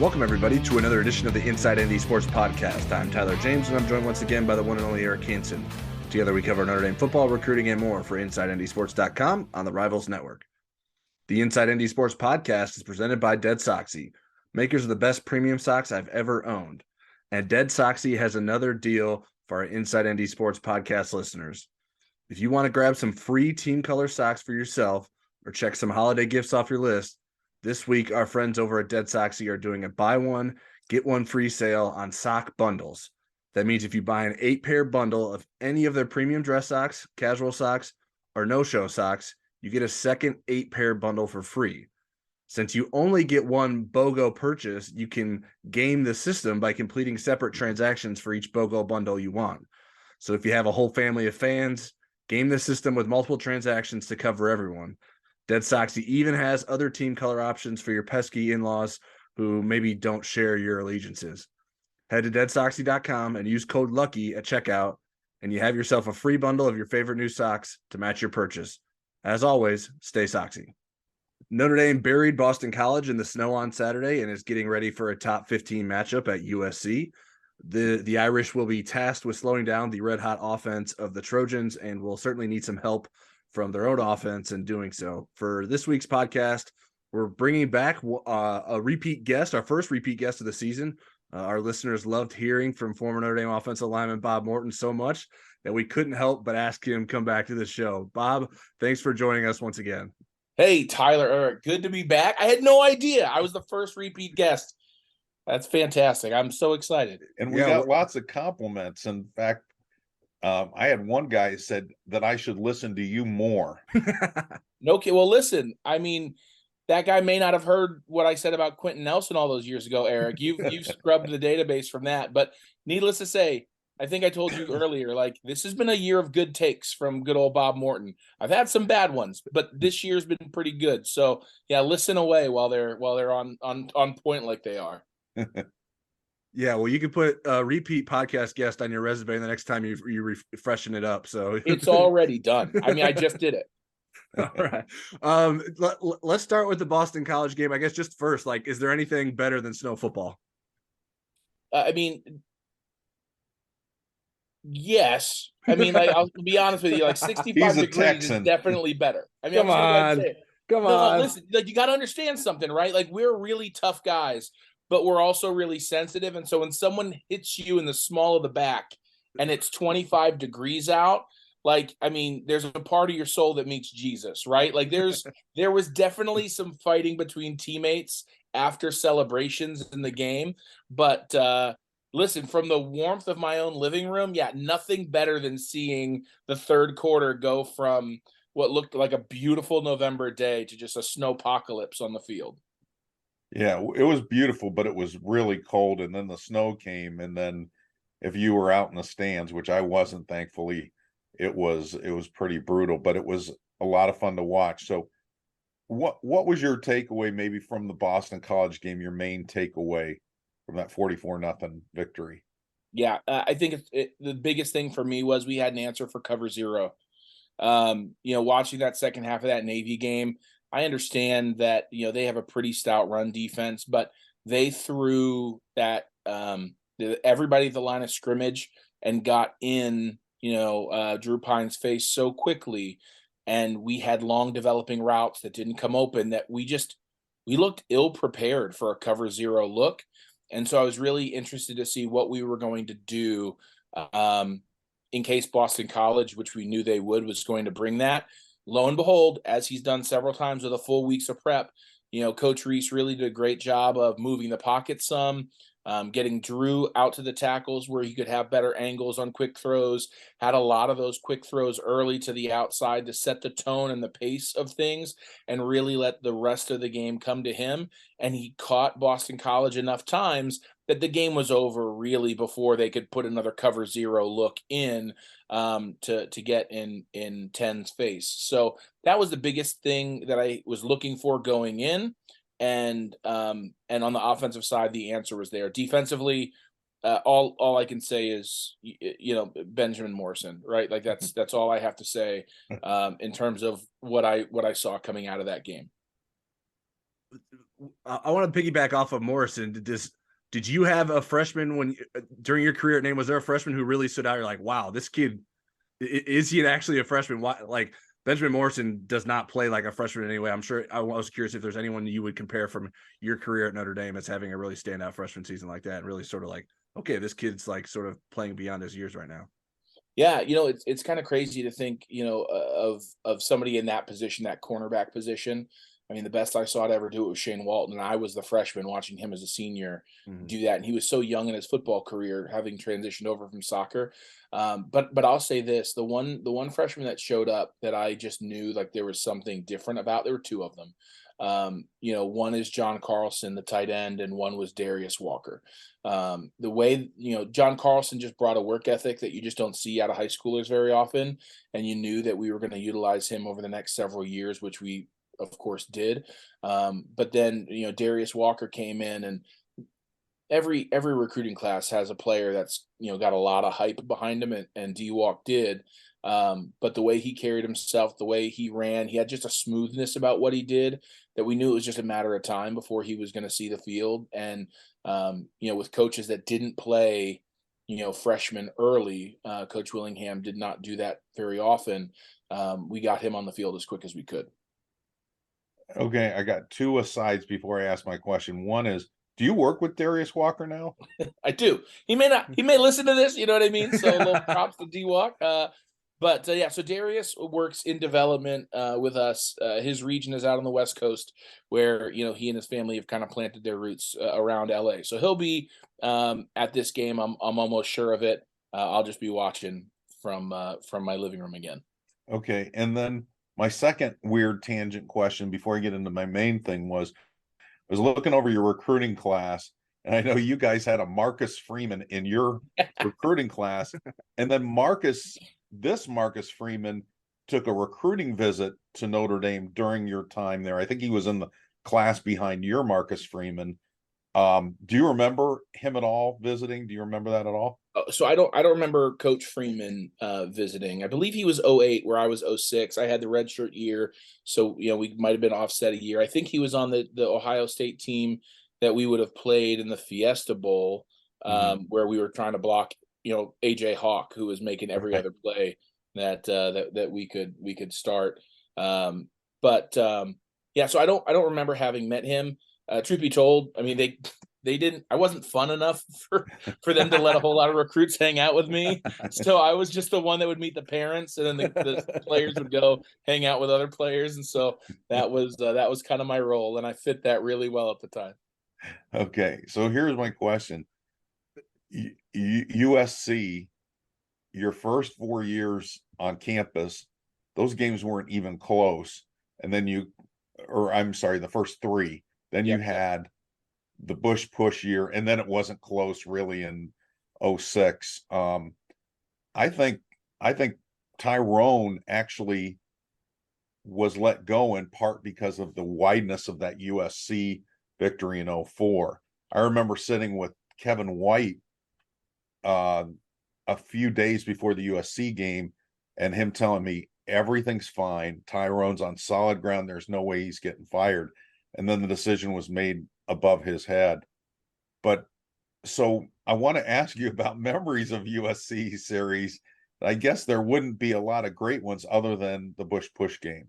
Welcome, everybody, to another edition of the Inside ND Sports Podcast. I'm Tyler James, and I'm joined once again by the one and only Eric Hansen. Together, we cover Notre Dame football, recruiting, and more for InsideNDSports.com on the Rivals Network. The Inside ND Sports Podcast is presented by Dead Soxy, makers of the best premium socks I've ever owned. And Dead Soxy has another deal for our Inside ND Sports Podcast listeners. If you want to grab some free team color socks for yourself or check some holiday gifts off your list, this week, our friends over at Dead Soxy are doing a buy one, get one free sale on sock bundles. That means if you buy an 8-pair bundle of any of their premium dress socks, casual socks, or no-show socks, you get a second 8-pair bundle for free. Since you only get one BOGO purchase, you can game the system by completing separate transactions for each BOGO bundle you want. So if you have a whole family of fans, game the system with multiple transactions to cover everyone. Dead Soxy even has other team color options for your pesky in-laws who maybe don't share your allegiances. Head to deadsoxy.com and use code LUCKY at checkout, and you have yourself a free bundle of your favorite new socks to match your purchase. As always, stay Soxy. Notre Dame buried Boston College in the snow on Saturday and is getting ready for a top 15 matchup at USC. The Irish will be tasked with slowing down the red-hot offense of the Trojans and will certainly need some help from their own offense in doing so. For this week's podcast, we're bringing back a repeat guest, our first repeat guest of the season. Our listeners loved hearing from former Notre Dame offensive lineman Bob Morton so much that we couldn't help but ask him to come back to the show. Bob, thanks for joining us once again. Hey, Tyler, Eric, good to be back. I had no idea I was the first repeat guest. That's fantastic. I'm so excited. And we got lots of compliments. In fact, I had one guy said that I should listen to you more. No kid. Well, listen, I mean, that guy may not have heard what I said about Quentin Nelson all those years ago, Eric. You've scrubbed the database from that. But needless to say, I think I told you earlier, like, this has been a year of good takes from good old Bob Morton. I've had some bad ones, but this year's been pretty good. So yeah, listen away while they're on point like they are. Yeah, well, you can put a repeat podcast guest on your resume the next time you freshen it up. So it's already done. I mean, I just did it. All right. Let's start with the Boston College game. I guess just first, like, is there anything better than snow football? I mean, yes. I mean, like, I'll be honest with you, like 65 degrees Texan. is definitely better. I mean, Come on. Listen, like, you got to understand something, right? Like, we're really tough guys, but we're also really sensitive. And so when someone hits you in the small of the back and it's 25 degrees out, like, I mean, there's a part of your soul that meets Jesus, right? Like there was definitely some fighting between teammates after celebrations in the game. But listen, from the warmth of my own living room, yeah, nothing better than seeing the third quarter go from what looked like a beautiful November day to just a snowpocalypse on the field. Yeah, it was beautiful, but it was really cold. And then the snow came. And then if you were out in the stands, which I wasn't, thankfully, it was pretty brutal, but it was a lot of fun to watch. So what was your takeaway maybe from the Boston College game, your main takeaway from that 44-0 victory? Yeah, I think the biggest thing for me was we had an answer for cover zero. Watching that second half of that Navy game, I understand that, they have a pretty stout run defense, but they threw that everybody at the line of scrimmage and got in, Drew Pyne's face so quickly. And we had long developing routes that didn't come open that we looked ill prepared for a cover zero look. And so I was really interested to see what we were going to do in case Boston College, which we knew they would, was going to bring that. Lo and behold, as he's done several times with a full week's of prep, Coach Reese really did a great job of moving the pocket some, getting Drew out to the tackles where he could have better angles on quick throws, had a lot of those quick throws early to the outside to set the tone and the pace of things and really let the rest of the game come to him. And he caught Boston College enough times that the game was over really before they could put another cover zero look in to get in 10's face. So that was the biggest thing that I was looking for going in. And on the offensive side, the answer was there. Defensively, all I can say is, Benjamin Morrison, right? Like that's all I have to say in terms of what I saw coming out of that game. I want to piggyback off of Morrison. Did you have a freshman when during your career at Name? Was there a freshman who really stood out? You're like, wow, this kid, is he actually a freshman? Why, like Benjamin Morrison does not play like a freshman anyway. I'm sure. I was curious if there's anyone you would compare from your career at Notre Dame as having a really standout freshman season like that, and really sort of like, okay, this kid's like sort of playing beyond his years right now. Yeah, it's kind of crazy to think, of somebody in that position, that cornerback position. I mean, the best I saw to ever do it was Shane Walton, and I was the freshman watching him as a senior do that, and he was so young in his football career, having transitioned over from soccer. But I'll say this: the one freshman that showed up that I just knew like there was something different about. There were two of them. One is John Carlson, the tight end, and one was Darius Walker. The way, John Carlson just brought a work ethic that you just don't see out of high schoolers very often. And you knew that we were going to utilize him over the next several years, which we, of course, did. But then, Darius Walker came in, and every recruiting class has a player that's, got a lot of hype behind him, and D-Walk did. But the way he carried himself, the way he ran, he had just a smoothness about what he did that we knew it was just a matter of time before he was going to see the field. And, with coaches that didn't play, freshmen early, Coach Willingham did not do that very often. We got him on the field as quick as we could. Okay, I got two asides before I ask my question. One is, do you work with Darius Walker now? I do. He may listen to this, you know what I mean? So a little props to D-Walk. But so Darius works in development with us. His region is out on the West Coast, where he and his family have kind of planted their roots around LA. So he'll be at this game. I'm almost sure of it. I'll just be watching from my living room again. Okay, and then my second weird tangent question before I get into my main thing was, I was looking over your recruiting class, and I know you guys had a Marcus Freeman in your recruiting class, and then Marcus Freeman took a recruiting visit to Notre Dame during your time there. I think he was in the class behind your Marcus Freeman. Do you remember him at all visiting? Do you remember that at all? So I don't remember Coach Freeman visiting. I believe he was 08 where I was 06. I had the redshirt year, so we might have been offset a year. I think he was on the Ohio State team that we would have played in the Fiesta Bowl, where we were trying to block AJ Hawk, who was making every other play that we could start. So I don't remember having met him. Truth be told, I mean they didn't. I wasn't fun enough for them to let a whole lot of recruits hang out with me. So I was just the one that would meet the parents, and then the players would go hang out with other players. And so that was kind of my role, and I fit that really well at the time. Okay, so here's my question. USC, your first 4 years on campus, those games weren't even close. And then the first three. Then you had the Bush push year, and then it wasn't close really in 06. I think Tyrone actually was let go in part because of the wideness of that USC victory in 04. I remember sitting with Kevin White a few days before the USC game, and him telling me everything's fine. Tyrone's on solid ground. There's no way he's getting fired. And then the decision was made above his head. But so I want to ask you about memories of USC series. I guess there wouldn't be a lot of great ones other than the Bush push game.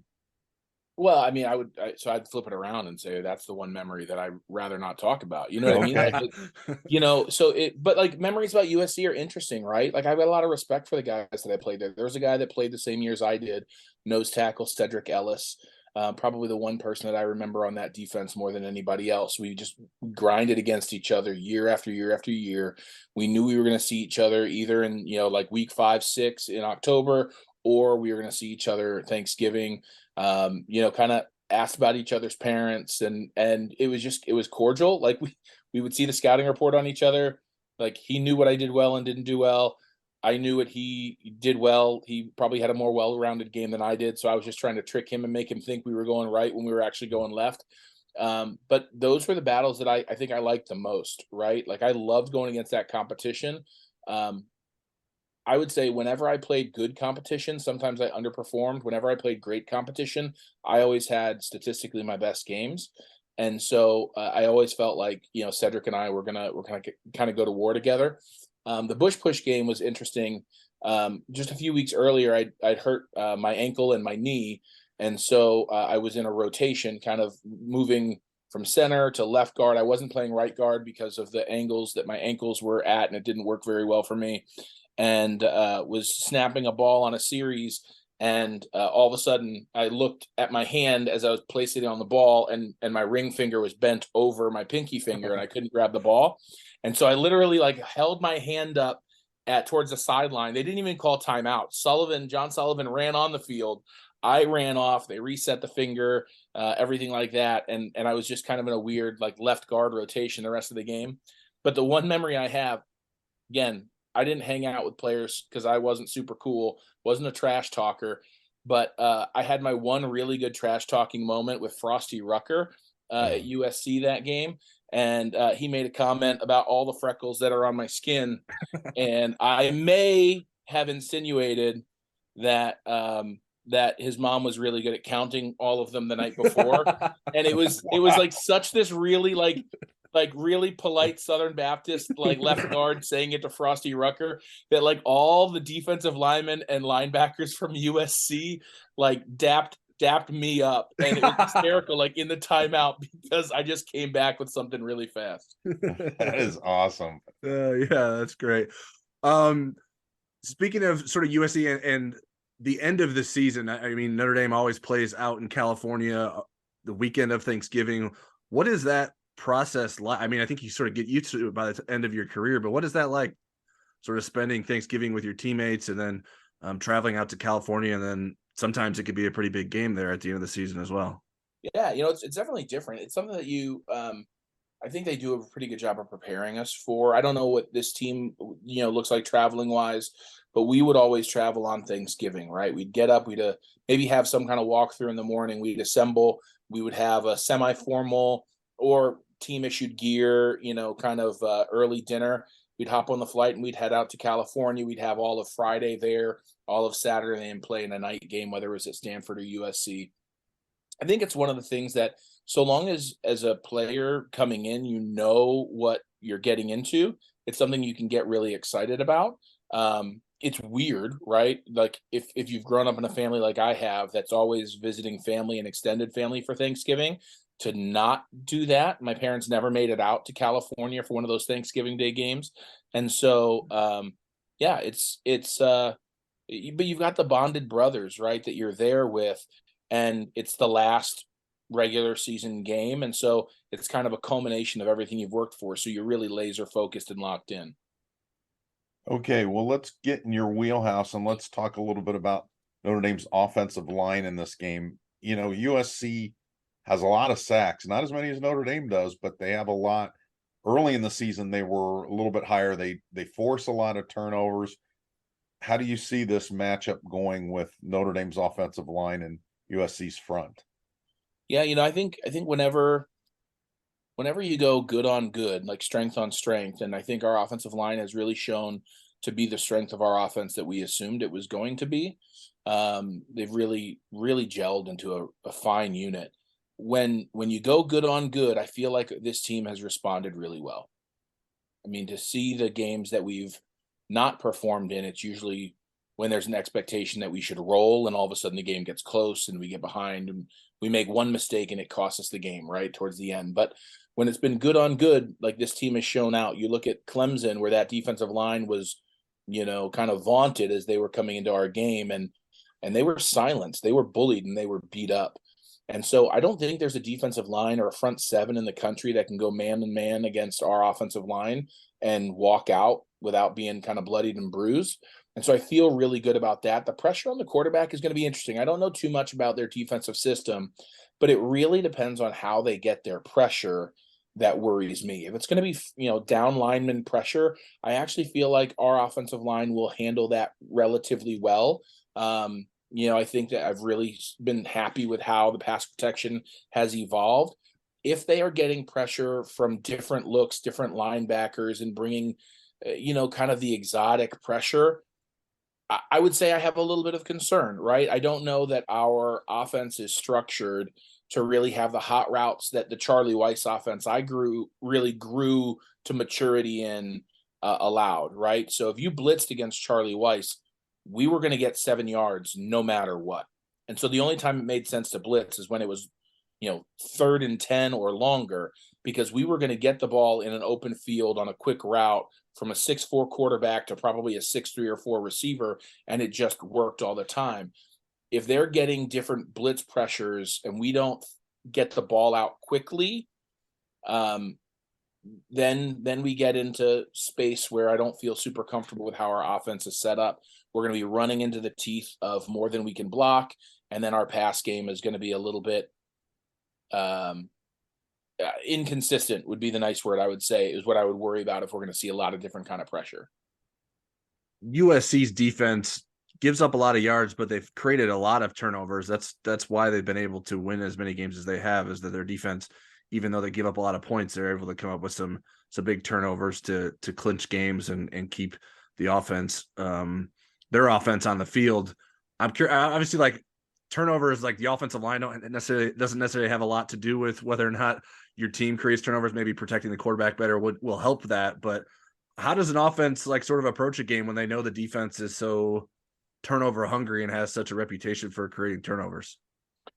Well, I mean, I'd flip it around and say that's the one memory that I'd rather not talk about. You know what I mean? Like, but like memories about USC are interesting, right? Like I've got a lot of respect for the guys that I played there. There was a guy that played the same year as I did, nose tackle Cedric Ellis. Probably the one person that I remember on that defense more than anybody else. We just grinded against each other year after year after year. We knew we were going to see each other either in, like week 5, 6 in October, or we were going to see each other Thanksgiving. Kind of asked about each other's parents, and it was cordial. Like we would see the scouting report on each other. Like he knew what I did well and didn't do well. I knew what he did well. He probably had a more well-rounded game than I did. So I was just trying to trick him and make him think we were going right when we were actually going left. But those were the battles that I think I liked the most, right? Like I loved going against that competition. I would say whenever I played good competition, sometimes I underperformed. Whenever I played great competition, I always had statistically my best games. And so I always felt like, Cedric and I were gonna kind of go to war together. The Bush Push game was interesting. Just a few weeks earlier, I'd hurt my ankle and my knee, and so I was in a rotation, kind of moving from center to left guard. I wasn't playing right guard because of the angles that my ankles were at, and it didn't work very well for me. And was snapping a ball on a series, and all of a sudden I looked at my hand as I was placing it on the ball, and my ring finger was bent over my pinky finger, and I couldn't grab the ball. And so I literally held my hand up towards the sideline. They didn't even call timeout. John Sullivan ran on the field. I ran off. They reset the finger, everything like that. And I was just kind of in a weird left guard rotation the rest of the game. But the one memory I have, again, I didn't hang out with players because I wasn't super cool, wasn't a trash talker. But I had my one really good trash talking moment with Frosty Rucker at USC that game. And he made a comment about all the freckles that are on my skin. And I may have insinuated that that his mom was really good at counting all of them the night before. And it was such this really really polite Southern Baptist left guard saying it to Frosty Rucker that all the defensive linemen and linebackers from USC dapped me up, and it was hysterical in the timeout because I just came back with something really fast. That is awesome. Yeah, that's great. Speaking of sort of USC and the end of the season, I mean, Notre Dame always plays out in California the weekend of Thanksgiving. What is that process like? I mean, I think you sort of get used to it by the end of your career, but what is that like, sort of spending Thanksgiving with your teammates and then traveling out to California, and then sometimes it could be a pretty big game there at the end of the season as well? Yeah, it's definitely different. It's something that I think they do a pretty good job of preparing us for. I don't know what this team, looks like traveling wise, but we would always travel on Thanksgiving, right? We'd get up, we'd maybe have some kind of walkthrough in the morning. We'd assemble, we would have a semi-formal or team issued gear, kind of early dinner. We'd hop on the flight and we'd head out to California. We'd have all of Friday there, all of Saturday, and play in a night game, whether it was at Stanford or USC. I think it's one of the things that, so long as a player coming in, what you're getting into, it's something you can get really excited about. It's weird, right? If you've grown up in a family like I have, that's always visiting family and extended family for Thanksgiving, to not do that. My parents never made it out to California for one of those Thanksgiving Day games. And so, yeah, but you've got the bonded brothers, right, that you're there with, and it's the last regular season game. And so it's kind of a culmination of everything you've worked for. So you're really laser focused and locked in. Okay, well, let's get in your wheelhouse and let's talk a little bit about Notre Dame's offensive line in this game. USC has a lot of sacks, not as many as Notre Dame does, but they have a lot. Early in the season, they were a little bit higher. They force a lot of turnovers. How do you see this matchup going with Notre Dame's offensive line and USC's front? Yeah, I think whenever you go good on good, like strength on strength, and I think our offensive line has really shown to be the strength of our offense that we assumed it was going to be. They've really, really gelled into a fine unit. When you go good on good, I feel like this team has responded really well. I mean, to see the games that we've not performed in, it's usually when there's an expectation that we should roll, and all of a sudden the game gets close and we get behind and we make one mistake and it costs us the game right towards the end. But when it's been good on good, like this team has shown out. You look at Clemson, where that defensive line was, kind of vaunted as they were coming into our game, and they were silenced, they were bullied, and they were beat up. And so I don't think there's a defensive line or a front seven in the country that can go man to man against our offensive line and walk out without being kind of bloodied and bruised. And so I feel really good about that. The pressure on the quarterback is going to be interesting. I don't know too much about their defensive system, but it really depends on how they get their pressure. That worries me. If it's going to be, down lineman pressure, I actually feel like our offensive line will handle that relatively well. I think that I've really been happy with how the pass protection has evolved. If they are getting pressure from different looks, different linebackers, and bringing, kind of the exotic pressure, I would say I have a little bit of concern, right? I don't know that our offense is structured to really have the hot routes that the Charlie Weiss offense really grew to maturity in allowed, right? So if you blitzed against Charlie Weiss, we were going to get 7 yards no matter what. And so the only time it made sense to blitz is when it was, 3rd and 10 or longer, because we were going to get the ball in an open field on a quick route from a 6'4" quarterback to probably a 6'3" or 4 receiver, and it just worked all the time. If they're getting different blitz pressures and we don't get the ball out quickly, then we get into space where I don't feel super comfortable with how our offense is set up. We're going to be running into the teeth of more than we can block, and then our pass game is going to be a little bit inconsistent, would be the nice word I would say, is what I would worry about if we're going to see a lot of different kind of pressure. USC's defense gives up a lot of yards, but they've created a lot of turnovers. That's why they've been able to win as many games as they have, is that their defense, even though they give up a lot of points, they're able to come up with some big turnovers to clinch games and keep the offense, their offense on the field. I'm curious, obviously, like, turnovers, like the offensive line doesn't necessarily have a lot to do with whether or not your team creates turnovers. Maybe protecting the quarterback better will help that. But how does an offense like sort of approach a game when they know the defense is so turnover hungry and has such a reputation for creating turnovers?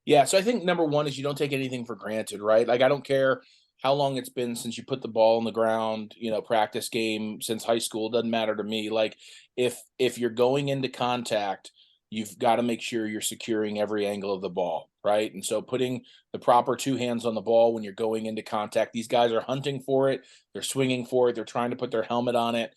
Yeah, so I think number one is you don't take anything for granted, right? Like, I don't care how long it's been since you put the ball on the ground, practice game since high school, doesn't matter to me. Like, if you're going into contact, you've got to make sure you're securing every angle of the ball, right? And so putting the proper two hands on the ball when you're going into contact, these guys are hunting for it, they're swinging for it, they're trying to put their helmet on it.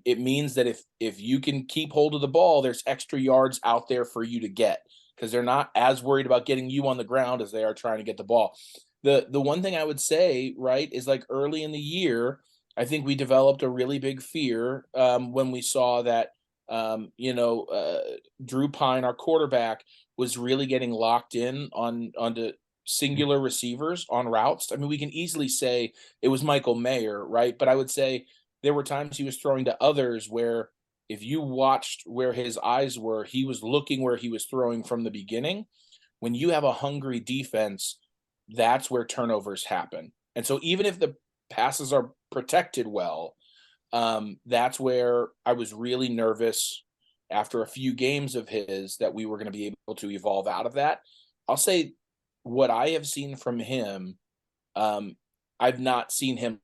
It means that if you can keep hold of the ball, there's extra yards out there for you to get, because they're not as worried about getting you on the ground as they are trying to get the ball. The one thing I would say, right, is like early in the year, I think we developed a really big fear when we saw that Drew Pyne, our quarterback, was really getting locked in onto singular receivers on routes. I mean, we can easily say it was Michael Mayer, right? But I would say there were times he was throwing to others where if you watched where his eyes were, he was looking where he was throwing from the beginning. When you have a hungry defense, that's where turnovers happen. And so even if the passes are protected well, that's where I was really nervous after a few games of his that we were going to be able to evolve out of that. I'll say what I have seen from him, I've not seen him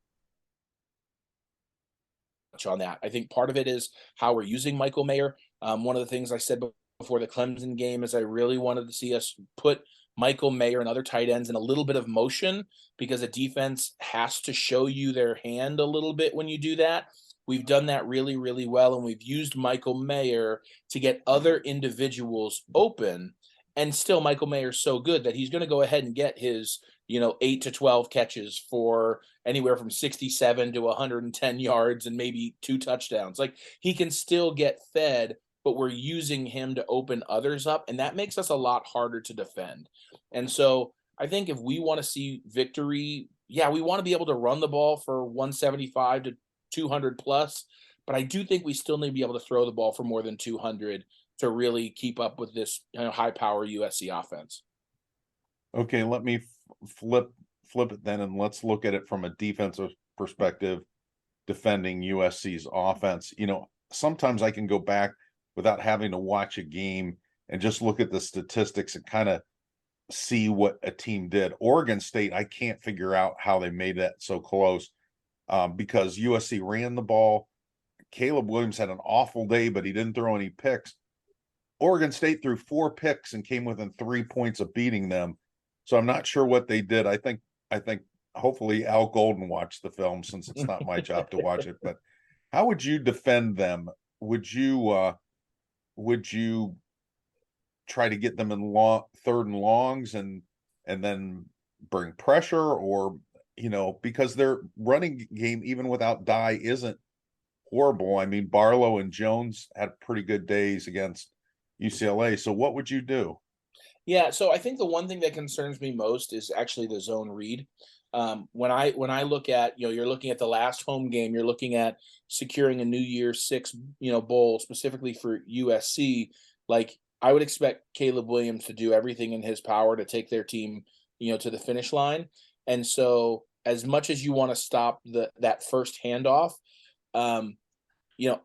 much on that. I think part of it is how we're using Michael Mayer. One of the things I said before the Clemson game is I really wanted to see us put Michael Mayer and other tight ends in a little bit of motion, because a defense has to show you their hand a little bit when you do that. We've done that really, really well, and we've used Michael Mayer to get other individuals open. And still, Michael Mayer's so good that he's going to go ahead and get his, 8 to 12 catches for anywhere from 67 to 110 yards and maybe 2 touchdowns. Like, he can still get fed, but we're using him to open others up, and that makes us a lot harder to defend. And so I think if we want to see victory, yeah, we want to be able to run the ball for 175 to 200 plus, but I do think we still need to be able to throw the ball for more than 200 to really keep up with this high power USC offense. Okay, let me flip it then, and let's look at it from a defensive perspective, defending USC's offense. Sometimes I can go back without having to watch a game and just look at the statistics and kind of see what a team did. Oregon State, I can't figure out how they made that so close, because USC ran the ball. Caleb Williams had an awful day, but he didn't throw any picks. Oregon State threw 4 picks and came within 3 points of beating them. So I'm not sure what they did. I think hopefully Al Golden watched the film, since it's not my job to watch it. But how would you defend them? Would you try to get them in third and longs and then bring pressure, or because their running game, even without Dye, isn't horrible. I mean, Barlow and Jones had pretty good days against UCLA. So what would you do? Yeah, so I think the one thing that concerns me most is actually the zone read. When I look at, you're looking at the last home game, you're looking at securing a New Year's Six, bowl specifically for USC. Like, I would expect Caleb Williams to do everything in his power to take their team, to the finish line. And so, as much as you want to stop that first handoff, um, you know,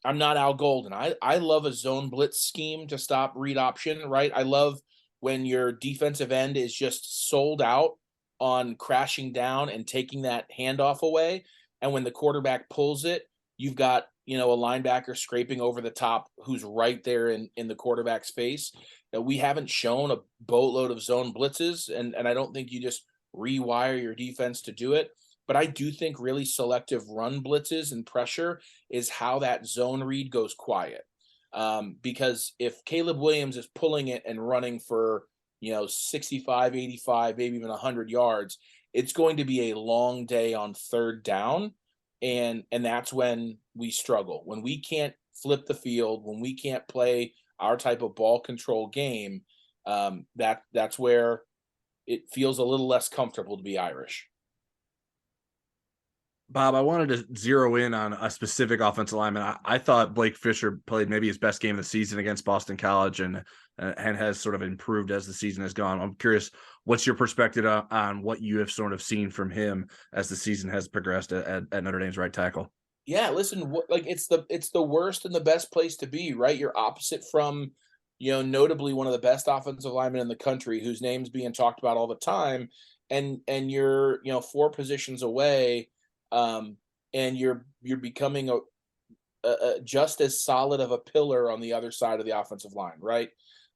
I'm not Al Golden. I love a zone blitz scheme to stop read option, right? I love when your defensive end is just sold out on crashing down and taking that handoff away. And when the quarterback pulls it, you've got, a linebacker scraping over the top who's right there in the quarterback's face. We haven't shown a boatload of zone blitzes, and I don't think you just rewire your defense to do it. But I do think really selective run blitzes and pressure is how that zone read goes quiet. Because if Caleb Williams is pulling it and running for, 65, 85, maybe even 100 yards, it's going to be a long day on third down. And that's when we struggle. When we can't flip the field, when we can't play our type of ball control game, that's where it feels a little less comfortable to be Irish. Bob, I wanted to zero in on a specific offensive lineman. I thought Blake Fisher played maybe his best game of the season against Boston College and has sort of improved as the season has gone. I'm curious, what's your perspective on what you have sort of seen from him as the season has progressed at Notre Dame's right tackle? Yeah, listen, it's the worst and the best place to be, right? You're opposite from, notably one of the best offensive linemen in the country, whose name's being talked about all the time, and you're, four positions away. And you're becoming a just as solid of a pillar on the other side of the offensive line, right?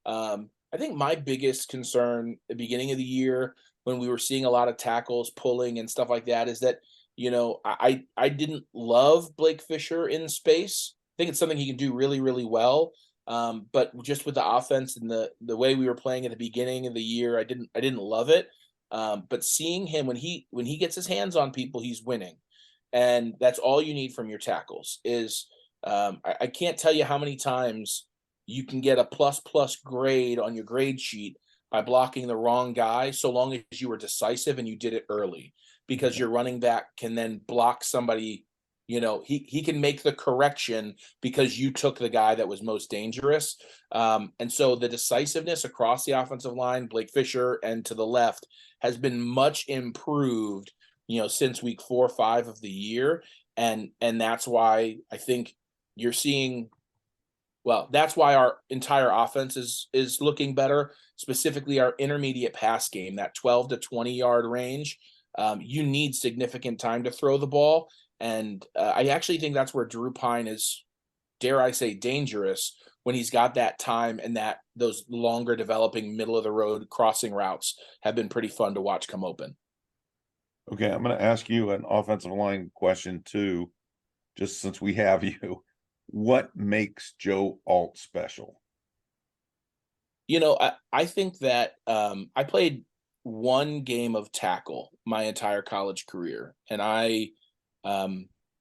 I think my biggest concern at the beginning of the year, when we were seeing a lot of tackles pulling and stuff like that, is that, I didn't love Blake Fisher in space. I think it's something he can do really, really well. But just with the offense and the way we were playing at the beginning of the year, I didn't love it. But seeing him when he gets his hands on people, he's winning. And that's all you need from your tackles is I can't tell you how many times you can get a plus grade on your grade sheet by blocking the wrong guy, so long as you were decisive and you did it early, because your running back can then block somebody. He can make the correction because you took the guy that was most dangerous. And so the decisiveness across the offensive line, Blake Fisher and to the left, has been much improved, since week 4 or 5 of the year. And that's why I think you're seeing, well, that's why our entire offense is looking better, specifically our intermediate pass game, that 12 to 20 yard range. You need significant time to throw the ball. And I actually think that's where Drew Pyne is, dare I say, dangerous, when he's got that time, and that those longer developing middle of the road crossing routes have been pretty fun to watch come open. Okay, I'm going to ask you an offensive line question too, just since we have you. What makes Joe Alt special? I think that I played one game of tackle my entire college career, and I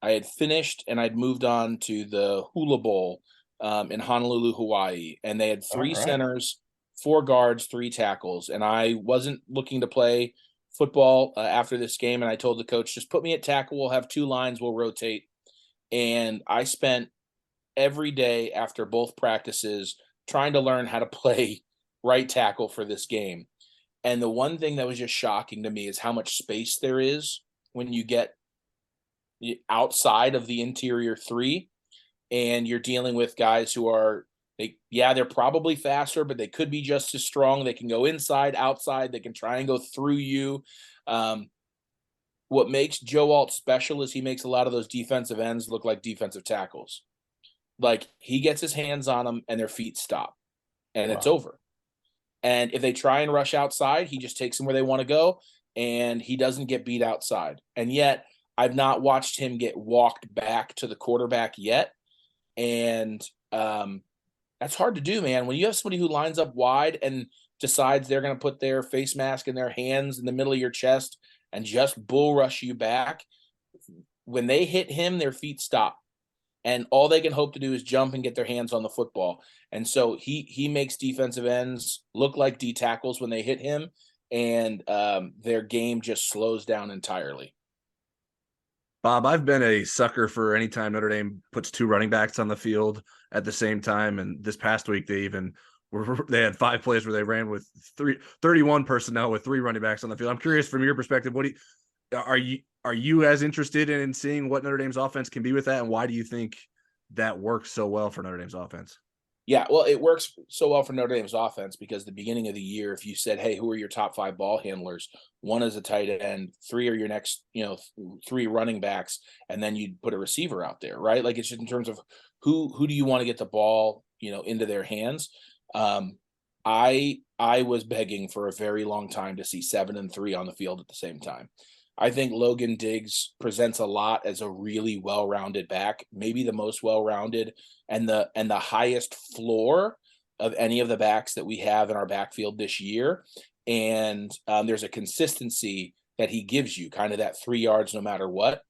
had finished and I'd moved on to the Hula Bowl in Honolulu, Hawaii, and they had 3 centers, 4 guards, 3 tackles, and I wasn't looking to play football after this game, and I told the coach, just put me at tackle, we'll have 2 lines, we'll rotate. And I spent every day after both practices trying to learn how to play right tackle for this game. And the one thing that was just shocking to me is how much space there is when you get outside of the interior 3, and you're dealing with guys who are, they're probably faster, but they could be just as strong. They can go inside, outside, they can try and go through you. What makes Joe Alt special is he makes a lot of those defensive ends look like defensive tackles. Like, he gets his hands on them and their feet stop, and it's over. And if they try and rush outside, he just takes them where they want to go, and he doesn't get beat outside. And yet I've not watched him get walked back to the quarterback yet. And that's hard to do, man. When you have somebody who lines up wide and decides they're going to put their face mask and their hands in the middle of your chest and just bull rush you back, when they hit him, their feet stop. and all they can hope to do is jump and get their hands on the football. And so he makes defensive ends look like D tackles when they hit him, and their game just slows down entirely. Bob, I've been a sucker for any time Notre Dame puts two running backs on the field at the same time. And this past week, they had 5 plays where they ran with 31 personnel with 3 running backs on the field. I'm curious from your perspective, are you as interested in seeing what Notre Dame's offense can be with that? And why do you think that works so well for Notre Dame's offense? Yeah, well, it works so well for Notre Dame's offense because the beginning of the year, if you said, hey, who are your top 5 ball handlers? 1 is a tight end, 3 are your next, 3 running backs, and then you'd put a receiver out there, right? Like, it's just in terms of who do you want to get the ball, into their hands. I was begging for a very long time to see 7 and 3 on the field at the same time. I think Logan Diggs presents a lot as a really well-rounded back, maybe the most well-rounded and the highest floor of any of the backs that we have in our backfield this year. And there's a consistency that he gives you, kind of that 3 yards no matter what.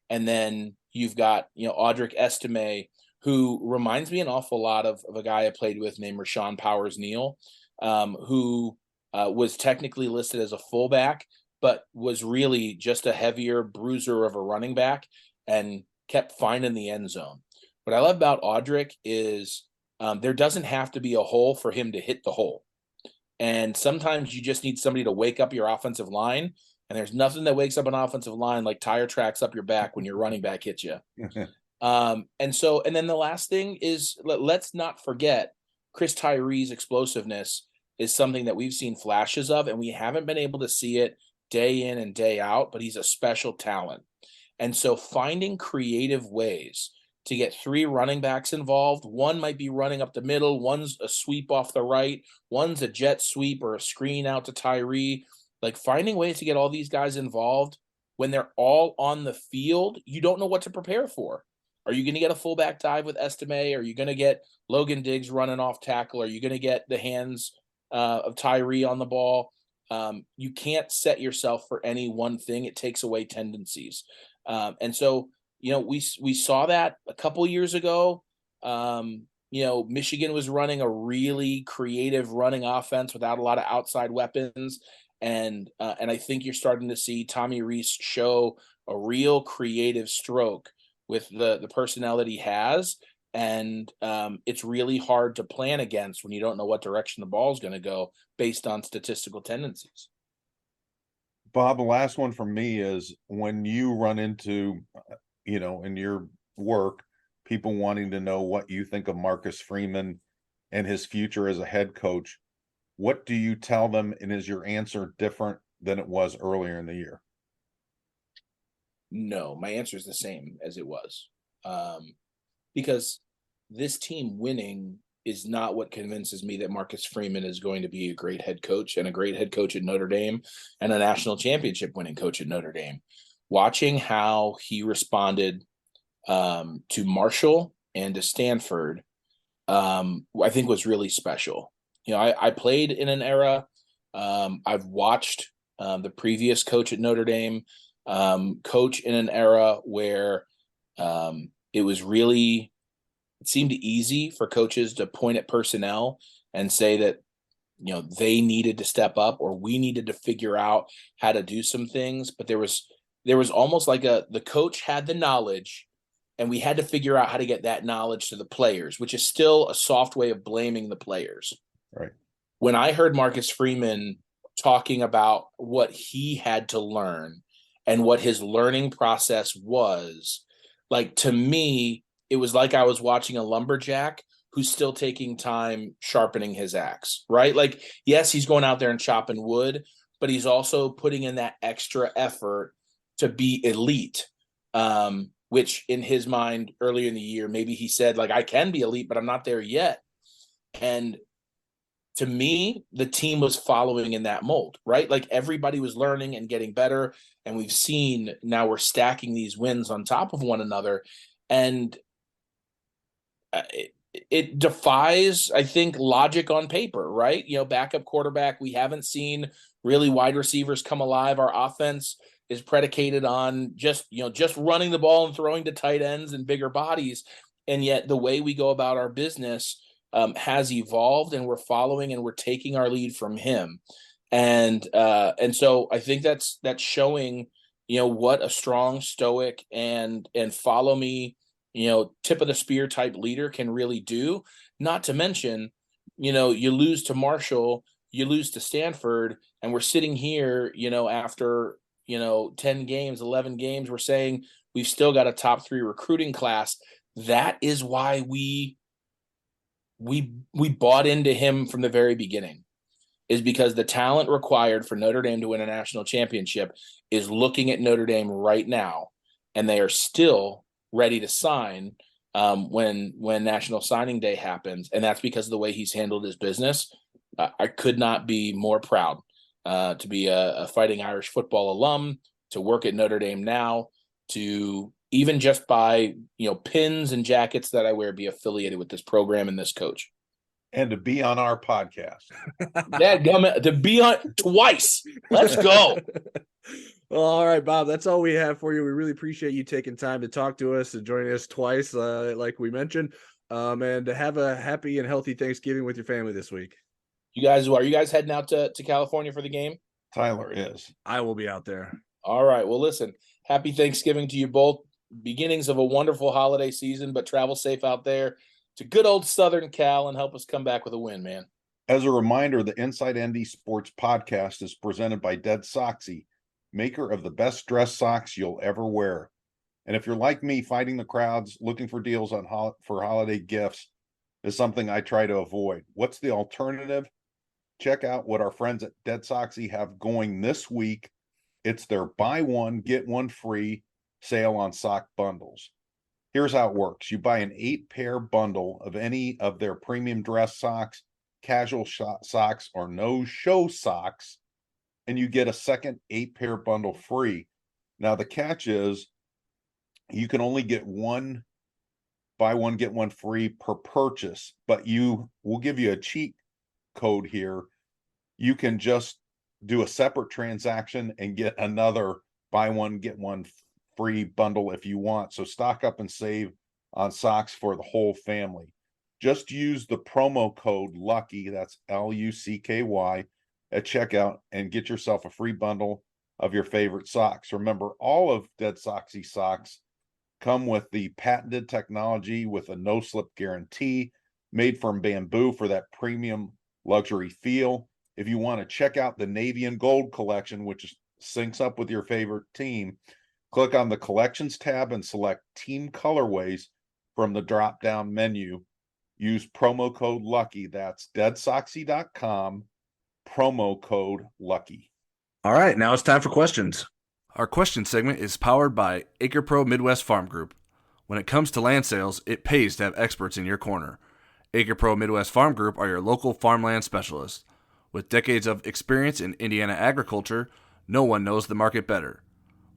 And then you've got, Audric Estime, who reminds me an awful lot of a guy I played with named Rashawn Powers-Neal, who was technically listed as a fullback, but was really just a heavier bruiser of a running back and kept finding the end zone. What I love about Audric is there doesn't have to be a hole for him to hit the hole. And sometimes you just need somebody to wake up your offensive line. And there's nothing that wakes up an offensive line like tire tracks up your back when your running back hits you. And then the last thing is, let's not forget Chris Tyree's explosiveness is something that we've seen flashes of, and we haven't been able to see it day in and day out, but he's a special talent. And so finding creative ways to get 3 running backs involved, 1 might be running up the middle, 1's a sweep off the right, 1's a jet sweep or a screen out to Tyree, like finding ways to get all these guys involved when they're all on the field, you don't know what to prepare for. Are you going to get a fullback dive with Estime? Are you going to get Logan Diggs running off tackle? Are you going to get the hands of Tyree on the ball? You can't set yourself for any one thing. It takes away tendencies. And so, we saw that a couple years ago. Michigan was running a really creative running offense without a lot of outside weapons. And I think you're starting to see Tommy Rees show a real creative stroke with the personnel that he has. And it's really hard to plan against when you don't know what direction the ball is going to go based on statistical tendencies. Bob, the last one from me is when you run into, in your work, people wanting to know what you think of Marcus Freeman and his future as a head coach, what do you tell them? And is your answer different than it was earlier in the year? No, my answer is the same as it was. Because this team winning is not what convinces me that Marcus Freeman is going to be a great head coach and a great head coach at Notre Dame and a national championship winning coach at Notre Dame. Watching how he responded to Marshall and to Stanford, I think was really special. I played in an era. I've watched the previous coach at Notre Dame coach in an era where it seemed easy for coaches to point at personnel and say that, they needed to step up or we needed to figure out how to do some things. But there was almost like the coach had the knowledge and we had to figure out how to get that knowledge to the players, which is still a soft way of blaming the players. Right. When I heard Marcus Freeman talking about what he had to learn and what his learning process was, like, to me, it was like I was watching a lumberjack who's still taking time sharpening his axe, right? Like, yes, he's going out there and chopping wood, but he's also putting in that extra effort to be elite, which in his mind earlier in the year, maybe he said, like, I can be elite, but I'm not there yet. And to me, the team was following in that mold, right? Like, everybody was learning and getting better. And we've seen now we're stacking these wins on top of one another. And it defies, I think, logic on paper, right? Backup quarterback, we haven't seen really wide receivers come alive. Our offense is predicated on just running the ball and throwing to tight ends and bigger bodies. And yet the way we go about our business has evolved, and we're following and we're taking our lead from him. And so I think that's showing, what a strong, stoic and follow me, tip of the spear type leader can really do. Not to mention, you lose to Marshall, you lose to Stanford, and we're sitting here, after 10 games, 11 games, we're saying we've still got a top 3 recruiting class. That is why we bought into him from the very beginning, is because the talent required for Notre Dame to win a national championship is looking at Notre Dame right now, and they are still ready to sign when National Signing Day happens, and that's because of the way he's handled his business. I could not be more proud to be a Fighting Irish football alum, to work at Notre Dame now, to even just buy pins and jackets that I wear, be affiliated with this program and this coach. And to be on our podcast. To be on twice. Let's go. Well, all right, Bob, that's all we have for you. We really appreciate you taking time to talk to us and joining us twice, like we mentioned, and to have a happy and healthy Thanksgiving with your family this week. Are you guys heading out to California for the game? Tyler is. I will be out there. All right. Well, listen, happy Thanksgiving to you both. Beginnings of a wonderful holiday season, but travel safe out there to good old Southern Cal and help us come back with a win, man. As a reminder, the Inside ND Sports podcast is presented by Dead Soxy, maker of the best dress socks you'll ever wear. And if you're like me, fighting the crowds, looking for deals for holiday gifts is something I try to avoid. What's the alternative? Check out what our friends at Dead Soxy have going this week. It's their buy one, get one free sale on sock bundles. Here's how it works. You buy an 8-pair bundle of any of their premium dress socks, casual socks, or no-show socks, and you get a second 8-pair bundle free. Now, the catch is you can only get buy one, get one free per purchase, but we'll give you a cheat code here. You can just do a separate transaction and get another buy one, get one free bundle if you want. So stock up and save on socks for the whole family. Just use the promo code LUCKY, that's LUCKY, at checkout and get yourself a free bundle of your favorite socks. Remember, all of Dead Soxy socks come with the patented technology with a no-slip guarantee, made from bamboo for that premium luxury feel. If you want to check out the navy and gold collection, which syncs up with your favorite team, click on the collections tab and select team colorways from the drop-down menu. Use promo code LUCKY. That's deadsoxy.com, promo code LUCKY. All right, now it's time for questions. Our question segment is powered by Acre Pro Midwest Farm Group. When it comes to land sales, it pays to have experts in your corner. Acre Pro Midwest Farm Group are your local farmland specialists. With decades of experience in Indiana agriculture, no one knows the market better.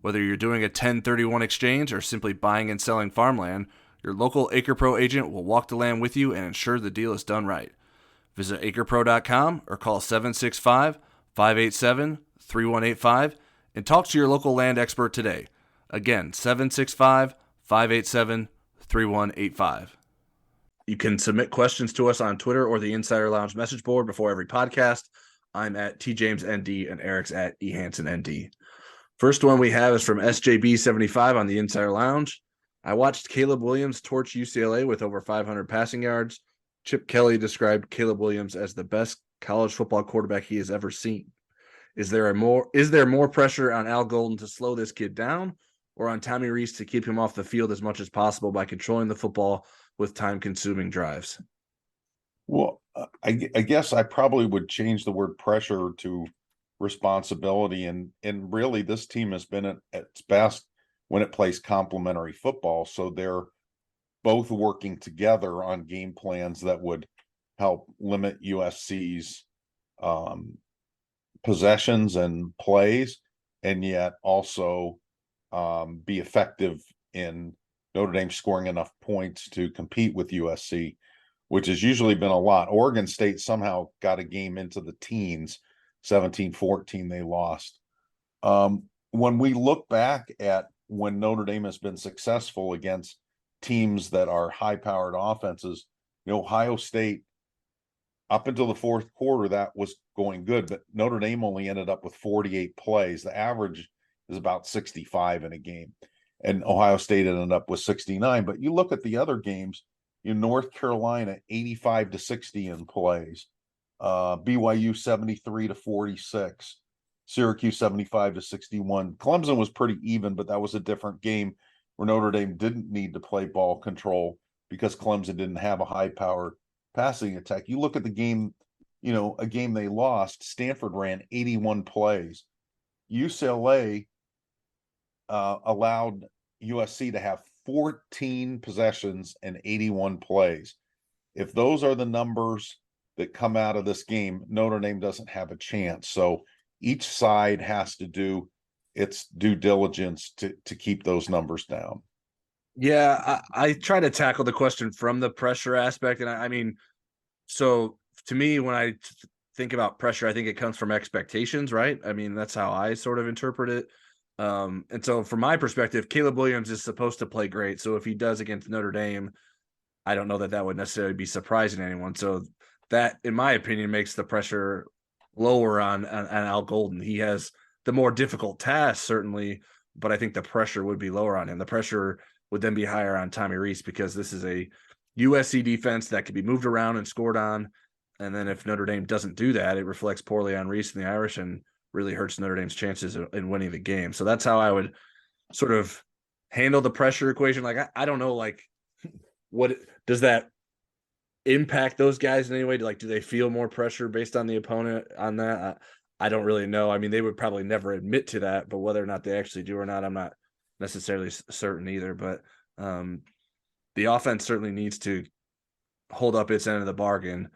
Whether you're doing a 1031 exchange or simply buying and selling farmland, your local Acre Pro agent will walk the land with you and ensure the deal is done right. Visit acrepro.com or call 765-587-3185 and talk to your local land expert today. Again, 765-587-3185. You can submit questions to us on Twitter or the Insider Lounge message board before every podcast. I'm at TJamesND and Eric's at eHansenND. First one we have is from SJB75 on the Insider Lounge. I watched Caleb Williams torch UCLA with over 500 passing yards. Chip Kelly described Caleb Williams as the best college football quarterback he has ever seen. Is there more pressure on Al Golden to slow this kid down, or on Tommy Rees to keep him off the field as much as possible by controlling the football with time-consuming drives? Well, I guess I probably would change the word pressure to responsibility, and really this team has been at its best when it plays complementary football. So they're both working together on game plans that would help limit USC's possessions and plays, and yet also be effective in Notre Dame scoring enough points to compete with USC, which has usually been a lot. Oregon State somehow got a game into the teens, 17-14 they lost. When we look back at when Notre Dame has been successful against teams that are high-powered offenses. Ohio State, up until the fourth quarter, that was going good, but Notre Dame only ended up with 48 plays. The average is about 65 in a game, and Ohio State ended up with 69. But you look at the other games, North Carolina 85-60 in plays, BYU 73-46, Syracuse 75-61. Clemson was pretty even, but that was a different game where Notre Dame didn't need to play ball control because Clemson didn't have a high-powered passing attack. You look at the game, a game they lost, Stanford ran 81 plays. UCLA allowed USC to have 14 possessions and 81 plays. If those are the numbers that come out of this game, Notre Dame doesn't have a chance. So each side has to do its due diligence to keep those numbers down. Yeah, I try to tackle the question from the pressure aspect. And I mean, so to me, when I think about pressure, I think it comes from expectations, right? I mean, that's how I sort of interpret it. And so from my perspective, Caleb Williams is supposed to play great. So if he does against Notre Dame, I don't know that would necessarily be surprising to anyone. So that, in my opinion, makes the pressure lower on Al Golden. He has the more difficult task, certainly, but I think the pressure would be lower on him. The pressure would then be higher on Tommy Rees because this is a USC defense that could be moved around and scored on. And then if Notre Dame doesn't do that, it reflects poorly on Rees and the Irish and really hurts Notre Dame's chances in winning the game. So that's how I would sort of handle the pressure equation. Like, I don't know, like, what does that impact those guys in any way? Like, do they feel more pressure based on the opponent on that? I don't really know. I mean, they would probably never admit to that, but whether or not they actually do or not, I'm not necessarily certain either. But the offense certainly needs to hold up its end of the bargain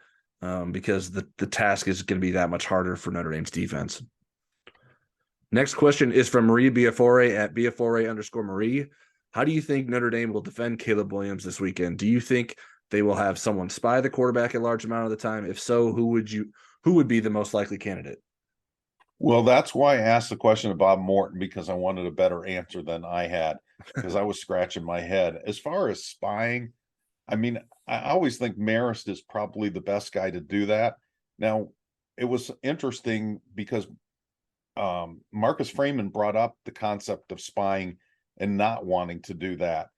because the task is going to be that much harder for Notre Dame's defense. Next question is from Marie Biafore at Biafore_Marie. How do you think Notre Dame will defend Caleb Williams this weekend? Do you think they will have someone spy the quarterback a large amount of the time? If so, who would be the most likely candidate? Well, that's why I asked the question of Bob Morton, because I wanted a better answer than I had, because I was scratching my head. As far as spying, I mean, I always think Marist is probably the best guy to do that. Now, it was interesting because Marcus Freeman brought up the concept of spying and not wanting to do that.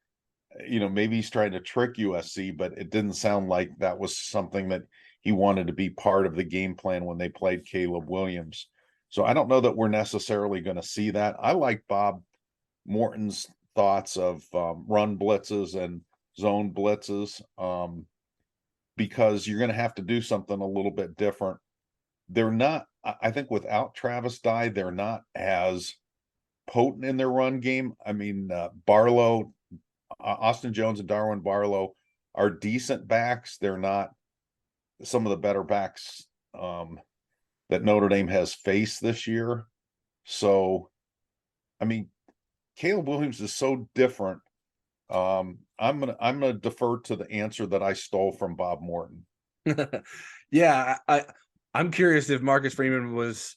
Maybe he's trying to trick USC, but it didn't sound like that was something that he wanted to be part of the game plan when they played Caleb Williams. So I don't know that we're necessarily going to see that. I like Bob Morton's thoughts of run blitzes and zone blitzes because you're going to have to do something a little bit different. They're not, I think without Travis Dye, they're not as potent in their run game. I mean, Barlow, Austin Jones and Darwin Barlow are decent backs. They're not some of the better backs that Notre Dame has faced this year. So, I mean, Caleb Williams is so different. I'm gonna defer to the answer that I stole from Bob Morton. Yeah, I'm curious if Marcus Freeman was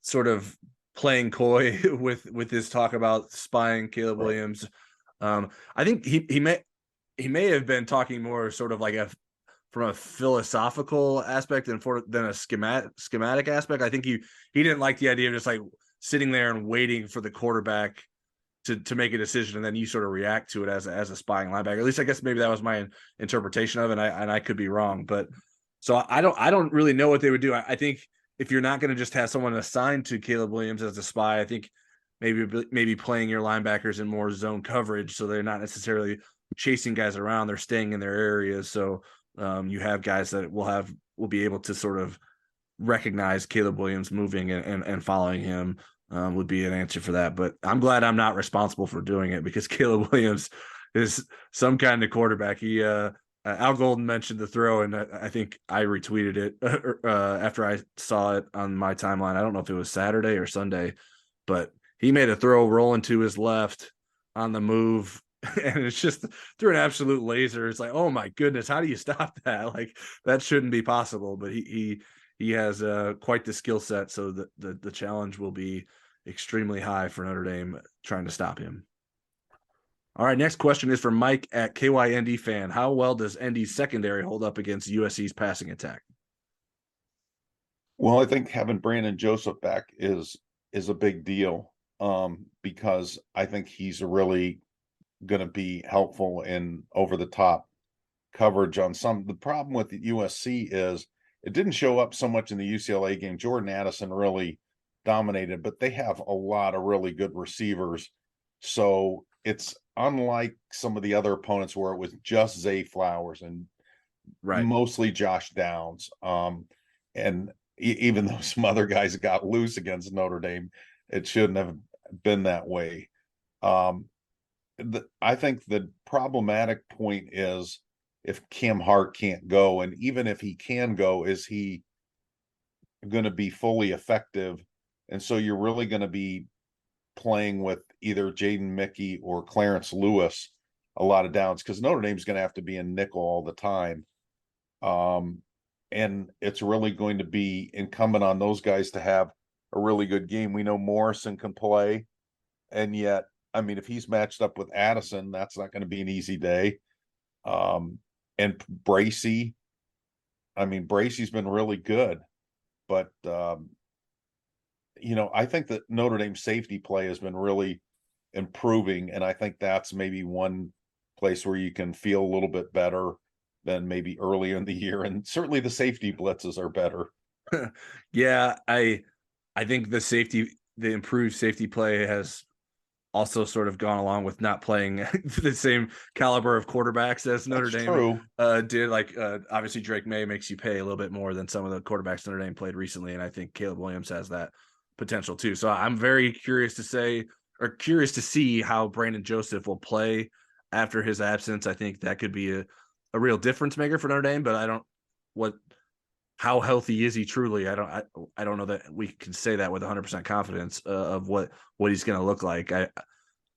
sort of playing coy with his talk about spying Caleb Williams. I think he may have been talking more sort of like from a philosophical aspect than a schematic aspect. I think he didn't like the idea of just like sitting there and waiting for the quarterback to make a decision and then you sort of react to it as a spying linebacker. At least I guess maybe that was my interpretation of it, and I could be wrong. But so I don't really know what they would do. I think if you're not going to just have someone assigned to Caleb Williams as a spy, I think maybe playing your linebackers in more zone coverage so they're not necessarily chasing guys around, they're staying in their areas. So you have guys that will be able to sort of recognize Caleb Williams moving and following him would be an answer for that. But I'm glad I'm not responsible for doing it because Caleb Williams is some kind of quarterback. He Al Golden mentioned the throw, and I think I retweeted it after I saw it on my timeline. I don't know if it was Saturday or Sunday, but he made a throw rolling to his left on the move, and it's just through an absolute laser. It's like, oh my goodness, how do you stop that? Like, that shouldn't be possible. But he has quite the skill set, so the challenge will be extremely high for Notre Dame trying to stop him. All right, next question is from Mike at KYND fan. How well does ND's secondary hold up against USC's passing attack? Well, I think having Brandon Joseph back is a big deal, because I think he's really going to be helpful in over the top coverage on some. The problem with the USC is it didn't show up so much in the UCLA game. Jordan Addison really dominated, but they have a lot of really good receivers. So it's unlike some of the other opponents where it was just Zay Flowers and mostly Josh Downs. And even though some other guys got loose against Notre Dame, it shouldn't have been that way. I think the problematic point is if Cam Hart can't go, and even if he can go, is he going to be fully effective? And so you're really going to be playing with either Jaden Mickey or Clarence Lewis a lot of downs, because Notre Dame's going to have to be in nickel all the time. And it's really going to be incumbent on those guys to have a really good game. We know Morrison can play, and yet, I mean, if he's matched up with Addison, that's not going to be an easy day. And Bracey, I mean, Bracey's been really good, but I think that Notre Dame's safety play has been really improving, and I think that's maybe one place where you can feel a little bit better than maybe earlier in the year. And certainly the safety blitzes are better. Yeah, I think the improved safety play has also sort of gone along with not playing the same caliber of quarterbacks as Notre Dame did. Like obviously Drake May makes you pay a little bit more than some of the quarterbacks Notre Dame played recently, and I think Caleb Williams has that potential too. So I'm very curious to see how Brandon Joseph will play after his absence. I think that could be a real difference maker for Notre Dame, but how healthy is he truly? I don't know that we can say that with 100% confidence of what he's going to look like.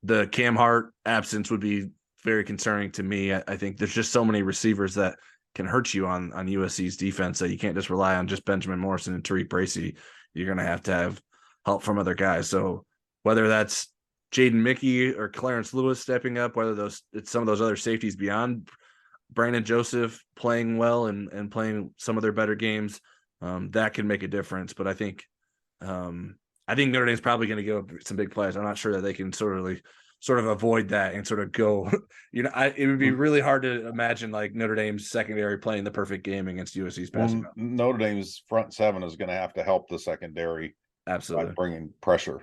The Cam Hart absence would be very concerning to me. I think there's just so many receivers that can hurt you on USC's defense that you can't just rely on just Benjamin Morrison and Tariq Bracey. You're going to have help from other guys. So whether that's Jaden Mickey or Clarence Lewis stepping up, whether it's some of those other safeties beyond Brandon Joseph playing well and playing some of their better games, that can make a difference. But I think Notre Dame's probably going to give up some big plays. I'm not sure that they can sort of avoid that and sort of go. It would be really hard to imagine like Notre Dame's secondary playing the perfect game against USC's passing. Notre Dame's front seven is going to have to help the secondary, absolutely, by bringing pressure.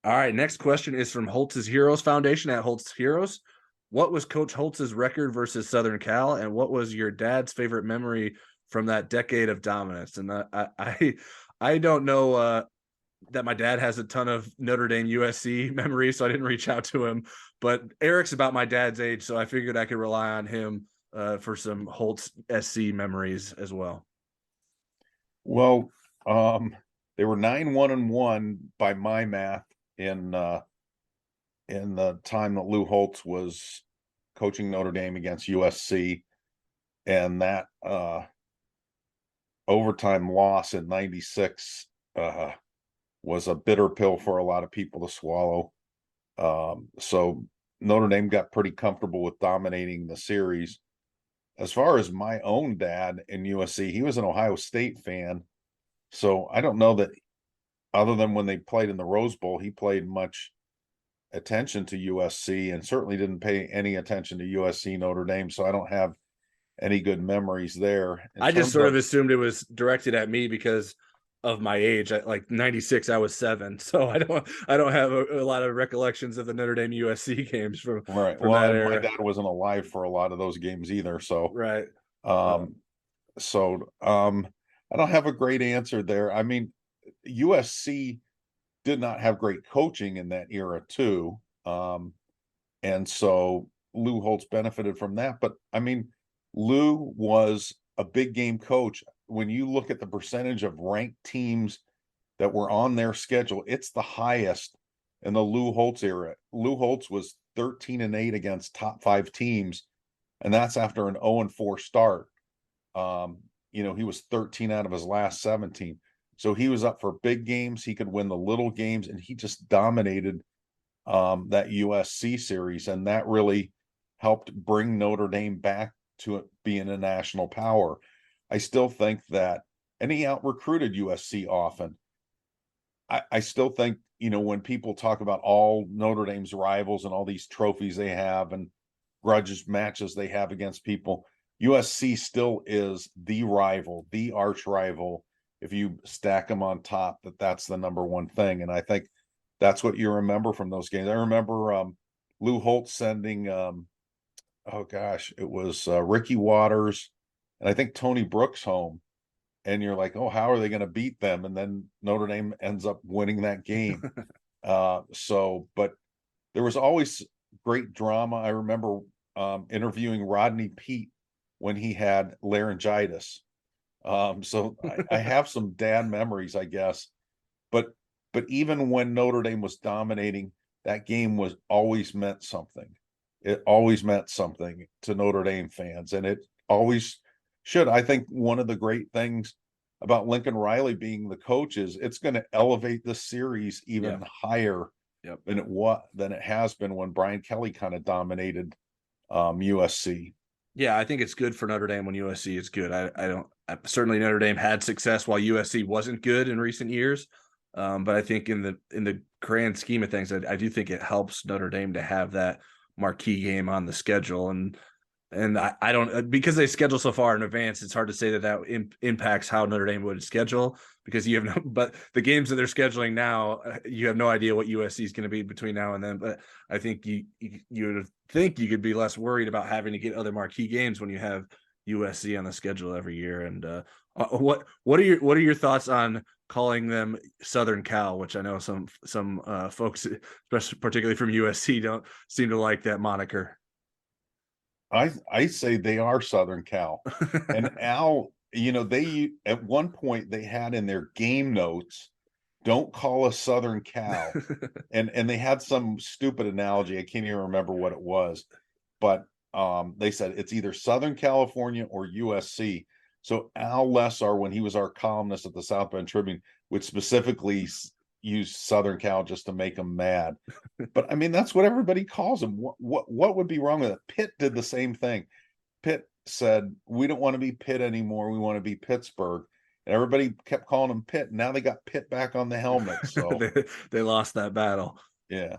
All right, next question is from Holtz's Heroes Foundation at Holtz Heroes. What was Coach Holtz's record versus Southern Cal, and what was your dad's favorite memory from that decade of dominance? And I don't know that my dad has a ton of Notre Dame USC memories, so I didn't reach out to him. But Eric's about my dad's age, so I figured I could rely on him for some Holtz SC memories as well. Well, they were 9-1-1 by my math in the time that Lou Holtz was coaching Notre Dame against USC, and that overtime loss in 96 was a bitter pill for a lot of people to swallow. So Notre Dame got pretty comfortable with dominating the series. As far as my own dad in USC, he was an Ohio State fan. So I don't know that, other than when they played in the Rose Bowl, he played much attention to USC, and certainly didn't pay any attention to USC Notre Dame. So I don't have any good memories there. I just sort of assumed it was directed at me because of my age. Like 96, I was 7, so I don't have a lot of recollections of the Notre Dame USC games from right. From well, that era. My dad wasn't alive for a lot of those games either. So right. I don't have a great answer there. I mean, USC did not have great coaching in that era too. And so Lou Holtz benefited from that. But I mean, Lou was a big game coach. When you look at the percentage of ranked teams that were on their schedule, it's the highest in the Lou Holtz era. Lou Holtz was 13-8 against top 5 teams, and that's after an 0-4 start. He was 13 out of his last 17. So he was up for big games. He could win the little games, and he just dominated that USC series, and that really helped bring Notre Dame back to it being a national power. I still think that, and he out recruited USC often. I still think, when people talk about all Notre Dame's rivals and all these trophies they have and grudges matches they have against people, USC still is the rival, the arch rival. If you stack them on top, that's the number one thing. And I think that's what you remember from those games. I remember Lou Holt sending, oh gosh, it was Ricky Waters and I think Tony Brooks home. And you're like, oh, how are they going to beat them? And then Notre Dame ends up winning that game. But there was always great drama. I remember interviewing Rodney Peete when he had laryngitis. So I have some dad memories, I guess. But even when Notre Dame was dominating, that game was always meant something. It always meant something to Notre Dame fans, and it always should. I think one of the great things about Lincoln Riley being the coach is it's going to elevate the series even higher than it has been when Brian Kelly kind of dominated USC. Yeah, I think it's good for Notre Dame when USC is good. Certainly Notre Dame had success while USC wasn't good in recent years. But I think in the grand scheme of things, I do think it helps Notre Dame to have that marquee game on the schedule. And I don't, because they schedule so far in advance, it's hard to say that impacts how Notre Dame would schedule, because but the games that they're scheduling now, you have no idea what USC is going to be between now and then. But I think you would think you could be less worried about having to get other marquee games when you have USC on the schedule every year. And what are your thoughts on calling them Southern Cal, which I know some folks, especially particularly from USC, don't seem to like that moniker? I say they are Southern Cal. And Al, they at one point they had in their game notes, don't call us Southern Cal. and they had some stupid analogy. I can't even remember what it was, but they said it's either Southern California or USC. So Al Lessar, when he was our columnist at the South Bend Tribune, would specifically use Southern Cal just to make them mad. But I mean, that's what everybody calls them. What would be wrong with it? Pitt did the same thing. Pitt said, we don't want to be Pitt anymore. We want to be Pittsburgh. And everybody kept calling them Pitt. Now they got Pitt back on the helmet. So they lost that battle. Yeah.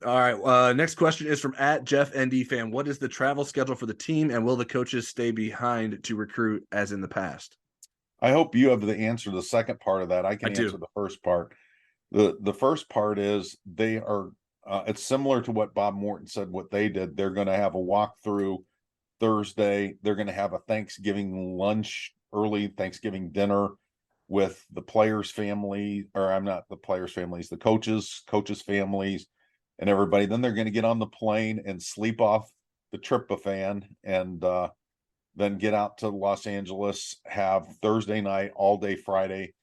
All right. Next question is from @JeffNDFan. What is the travel schedule for the team, and will the coaches stay behind to recruit as in the past? I hope you have the answer to the second part of that. I can answer the first part. The first part is they are it's similar to what Bob Morton said, what they did. They're going to have a walkthrough Thursday. They're going to have a Thanksgiving lunch, early Thanksgiving dinner with the players' family, or I'm not the players' families, the coaches' families, and everybody. Then they're going to get on the plane and sleep off the tryptophan, and then get out to Los Angeles, have Thursday night, all day Friday,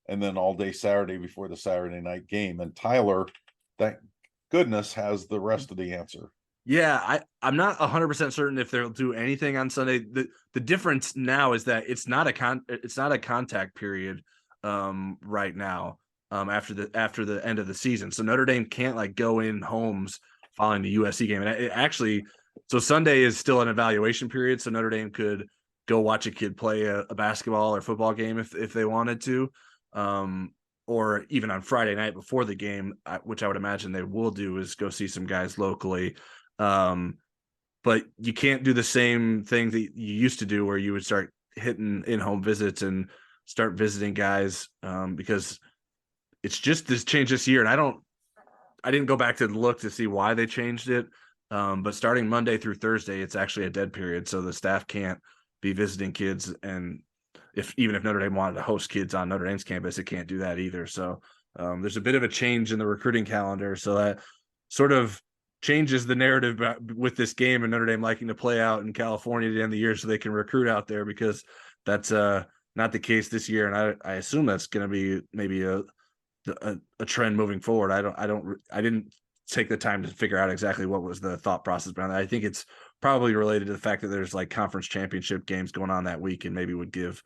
and then all day Saturday before the Saturday night game. And Tyler, thank goodness, has the rest of the answer. Yeah, I'm not 100% certain if they'll do anything on Sunday. The difference now is that it's not a contact period right now after the end of the season. So Notre Dame can't go in homes following the USC game. And so Sunday is still an evaluation period. So Notre Dame could go watch a kid play a basketball or football game if they wanted to. Or even on Friday night before the game, which I would imagine they will do, is go see some guys locally. But you can't do the same thing that you used to do, where you would start hitting in-home visits and start visiting guys, because it's just this change this year. And I didn't go back to look to see why they changed it. But starting Monday through Thursday, it's actually a dead period. So the staff can't be visiting kids. And even if Notre Dame wanted to host kids on Notre Dame's campus, it can't do that either. So there's a bit of a change in the recruiting calendar. So that sort of changes the narrative with this game and Notre Dame liking to play out in California at the end of the year so they can recruit out there, because that's not the case this year. And I assume that's going to be maybe a trend moving forward. I didn't take the time to figure out exactly what was the thought process behind that. I think it's probably related to the fact that there's conference championship games going on that week, and maybe would give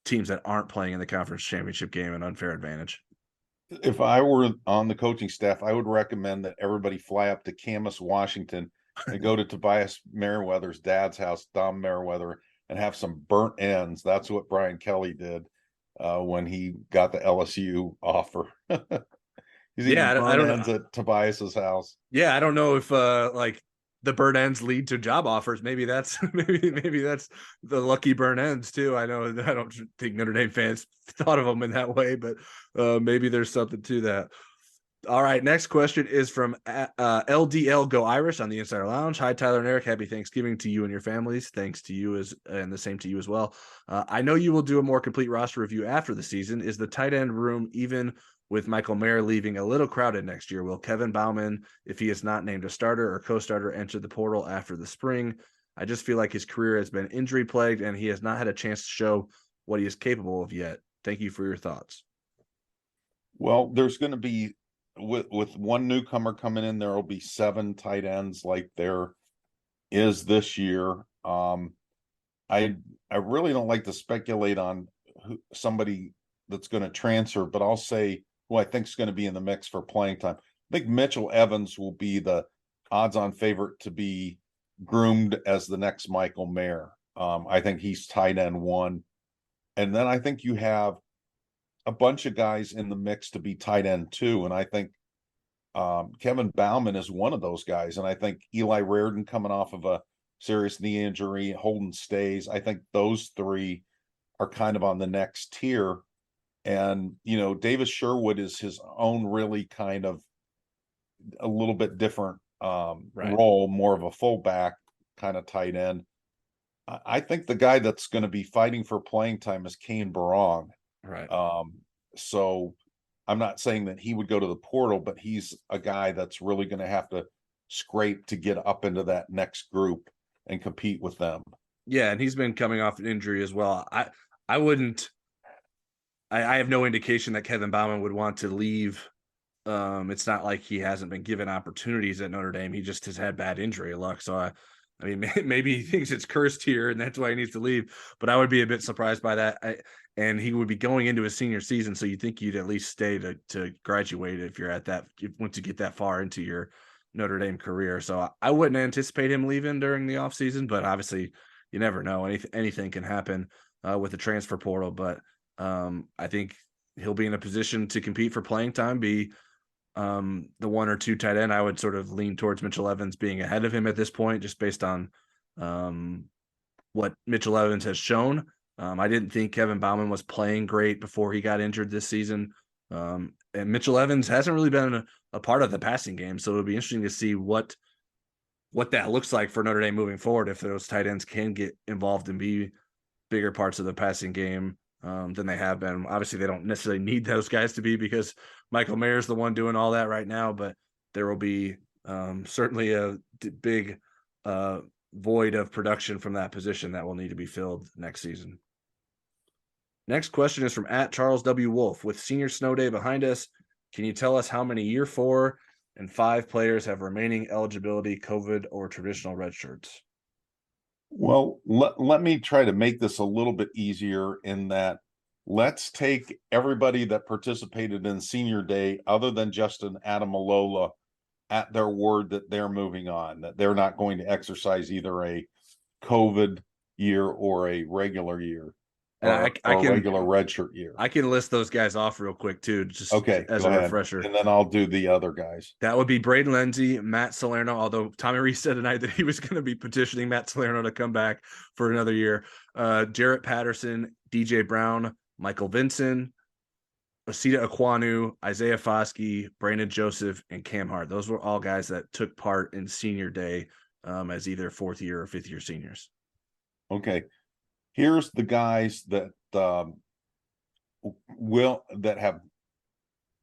teams that aren't playing in the conference championship game an unfair advantage. If I were on the coaching staff, I would recommend that everybody fly up to Camas, Washington, and go to Tobias Merriweather's dad's house, Dom Merriweather, and have some burnt ends. That's what Brian Kelly did when he got the LSU offer. He's Yeah, eating I burnt don't ends know. at Tobias's house. Yeah, I don't know if like the burn ends lead to job offers. Maybe that's maybe that's the lucky burn ends too. I know I don't think Notre Dame fans thought of them in that way, but maybe there's something to that. All right, next question is from LDL Go Irish on the Insider Lounge. Hi, Tyler and Eric. Happy Thanksgiving to you and your families. Thanks to you and the same to you as well. I know you will do a more complete roster review after the season. Is the tight end room, even with Michael Mayer leaving, a little crowded next year? Will Kevin Bauman, if he is not named a starter or co-starter, enter the portal after the spring? I just feel like his career has been injury plagued and he has not had a chance to show what he is capable of yet. Thank you for your thoughts. Well, there's going to be with one newcomer coming in, there will be 7 tight ends like there is this year. I really don't like to speculate on somebody that's going to transfer, but I'll say who I think is going to be in the mix for playing time. I think Mitchell Evans will be the odds-on favorite to be groomed as the next Michael Mayer. I think he's tight end 1, and then I think you have a bunch of guys in the mix to be tight end 2, and I think Kevin Bauman is one of those guys, and I think Eli Reardon coming off of a serious knee injury, Holden Stays. I think those 3 are kind of on the next tier. And, Davis Sherwood is his own really kind of a little bit different role, more of a fullback kind of tight end. I think the guy that's going to be fighting for playing time is Kane Barong. Right. So I'm not saying that he would go to the portal, but he's a guy that's really going to have to scrape to get up into that next group and compete with them. Yeah, and he's been coming off an injury as well. I wouldn't. I have no indication that Kevin Bauman would want to leave. It's not like he hasn't been given opportunities at Notre Dame. He just has had bad injury luck. So I mean, maybe he thinks it's cursed here, and that's why he needs to leave. But I would be a bit surprised by that. And he would be going into his senior season, so you think you'd at least stay to graduate if you're at that. Once you get that far into your Notre Dame career. So I wouldn't anticipate him leaving during the offseason, but obviously you never know. Anything can happen with the transfer portal. But I think he'll be in a position to compete for playing time, be the 1 or 2 tight end. I would sort of lean towards Mitchell Evans being ahead of him at this point, just based on what Mitchell Evans has shown. I didn't think Kevin Bauman was playing great before he got injured this season. And Mitchell Evans hasn't really been a part of the passing game. So it'll be interesting to see what that looks like for Notre Dame moving forward, if those tight ends can get involved and be bigger parts of the passing game than they have been. Obviously, they don't necessarily need those guys to be, because Michael Mayer is the one doing all that right now, but there will be certainly a big void of production from that position that will need to be filled next season. Next question is from @Charles W. Wolf. With senior snow day behind us, can you tell us how many year 4 and 5 players have remaining eligibility, COVID or traditional red shirts? Well, let me try to make this a little bit easier in that let's take everybody that participated in senior day, other than Justin Adamalola, at their word that they're moving on, that they're not going to exercise either a COVID year or a regular year, And or I a can regular redshirt year. I can list those guys off real quick too, just Okay, as go a ahead. refresher. And then I'll do the other guys. That would be Braden Lindsey, Matt Salerno, although Tommy Rees said tonight that he was going to be petitioning Matt Salerno to come back for another year. Jarrett Patterson, DJ Brown, Michael Vinson, Osita Aquanu, Isaiah Foskey, Brandon Joseph, and Cam Hart. Those were all guys that took part in senior day as either 4th year or 5th year seniors. Okay. Here's the guys that that have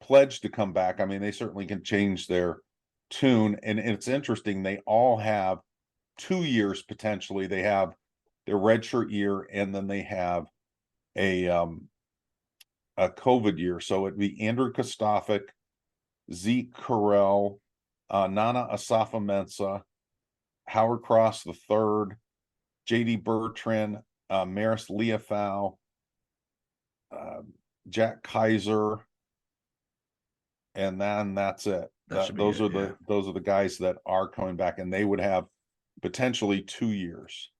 pledged to come back. I mean, they certainly can change their tune, and it's interesting. They all have 2 years potentially. They have their redshirt year, and then they have a COVID year. So it'd be Andrew Kostafik, Zeke Carell, Nana Asafa-Mensah, Howard Cross III, J.D. Bertrand, Maris Leofau, Jack Kaiser, and then that's it. That should be Those it, are yeah. the guys that are coming back, and they would have potentially 2 years.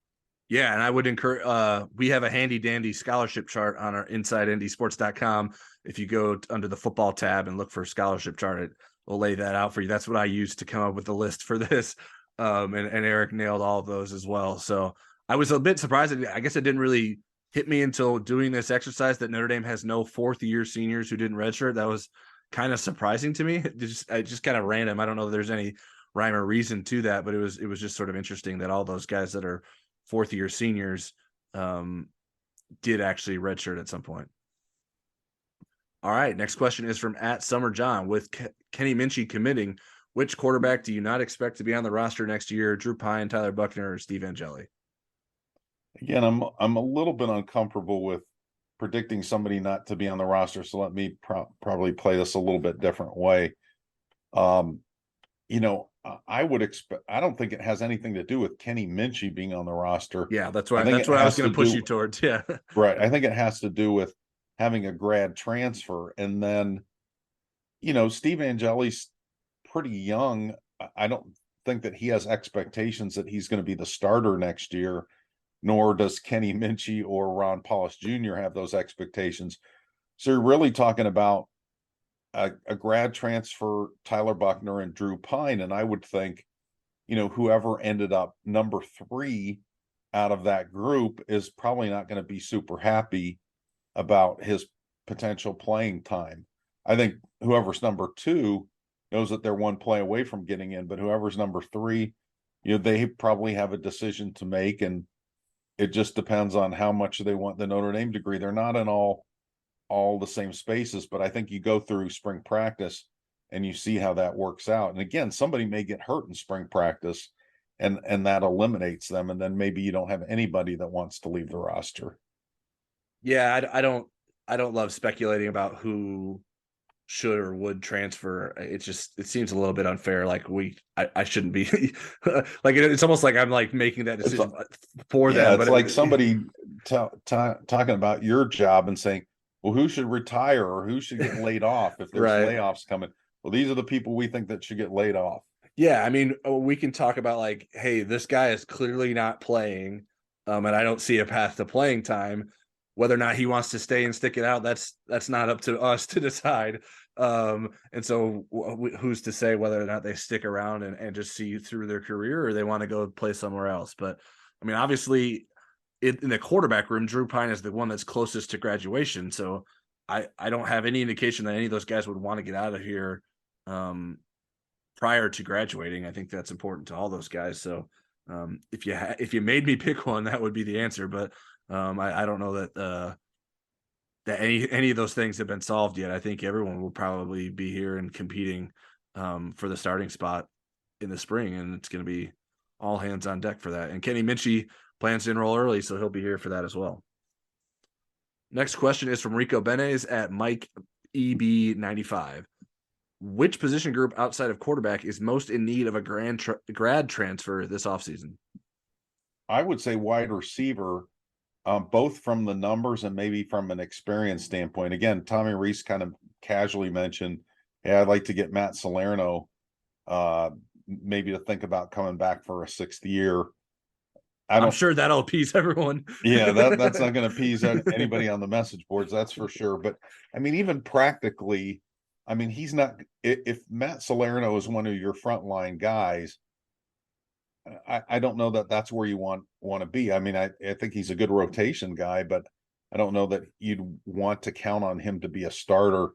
Yeah, and I would encourage we have a handy dandy scholarship chart on our InsideNDSports.com. If you go under the football tab and look for scholarship chart, it will lay that out for you. That's what I used to come up with the list for this. And Eric nailed all of those as well. So I was a bit surprised. I guess it didn't really hit me until doing this exercise that Notre Dame has no fourth-year seniors who didn't redshirt. That was kind of surprising to me. It just kind of random. I don't know if there's any rhyme or reason to that, but it was just sort of interesting that all those guys that are fourth-year seniors did actually redshirt at some point. All right, next question is from @SummerJohn. With Kenny Minchey committing, which quarterback do you not expect to be on the roster next year? Drew Pyne, Tyler Buckner, or Steve Angeli? Again, I'm a little bit uncomfortable with predicting somebody not to be on the roster, so let me probably play this a little bit different way. I would expect. I don't think it has anything to do with Kenny Minchey being on the roster. Yeah, that's what I was going to push you towards. Yeah, right. I think it has to do with having a grad transfer, and then, Steve Angeli's pretty young. I don't think that he has expectations that he's going to be the starter next year, nor does Kenny Minchey or Ron Paulus Jr. have those expectations. So you're really talking about a grad transfer, Tyler Buckner and Drew Pyne. And I would think, whoever ended up number 3 out of that group is probably not going to be super happy about his potential playing time. I think whoever's number 2 knows that they're one play away from getting in, but whoever's number 3, they probably have a decision to make, and it just depends on how much they want the Notre Dame degree. They're not in all the same spaces, but I think you go through spring practice and you see how that works out. And again, somebody may get hurt in spring practice and that eliminates them. And then maybe you don't have anybody that wants to leave the roster. Yeah, I don't love speculating about who should or would transfer. It seems a little bit unfair. Like I shouldn't be like, it's almost like I'm like making that decision for them. It's but like somebody talking about your job and saying, well, who should retire or who should get laid off if there's right. layoffs coming? Well, these are the people we think that should get laid off. Yeah, I mean, we can talk about like, hey, this guy is clearly not playing, and I don't see a path to playing time. Whether or not he wants to stay and stick it out, that's not up to us to decide. And so who's to say whether or not they stick around and just see through their career, or they want to go play somewhere else? But I mean, obviously, in the quarterback room, Drew Pyne is the one that's closest to graduation. So I don't have any indication that any of those guys would want to get out of here prior to graduating. I think that's important to all those guys. So if you made me pick one, that would be the answer. But I don't know that any of those things have been solved yet. I think everyone will probably be here and competing for the starting spot in the spring, and it's going to be all hands on deck for that. And Kenny Minchey plans to enroll early, so he'll be here for that as well. Next question is from Rico Benes at Mike EB95. Which position group outside of quarterback is most in need of a grad transfer this offseason? I would say wide receiver, both from the numbers and maybe from an experience standpoint. Again, Tommy Rees kind of casually mentioned, hey, I'd like to get Matt Salerno maybe to think about coming back for a 6th year. I'm sure that'll appease everyone. Yeah, that's not going to appease anybody on the message boards, that's for sure. But I mean, even practically, I mean, he's not. If Matt Salerno is one of your frontline guys, I don't know that that's where you want to be. I mean, I think he's a good rotation guy, but I don't know that you'd want to count on him to be a starter.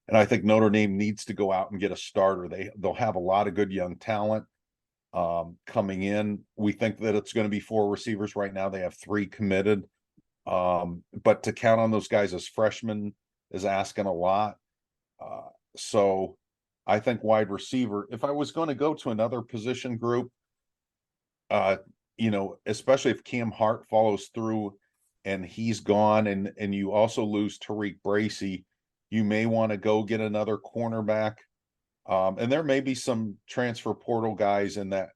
And I think Notre Dame needs to go out and get a starter. They'll have a lot of good young talent coming in. We think that it's going to be 4 receivers right now. They have 3 committed. But to count on those guys as freshmen is asking a lot. So I think wide receiver, if I was going to go to another position group, especially if Cam Hart follows through and he's gone and you also lose Tariq Bracy, you may want to go get another cornerback. And there may be some transfer portal guys in that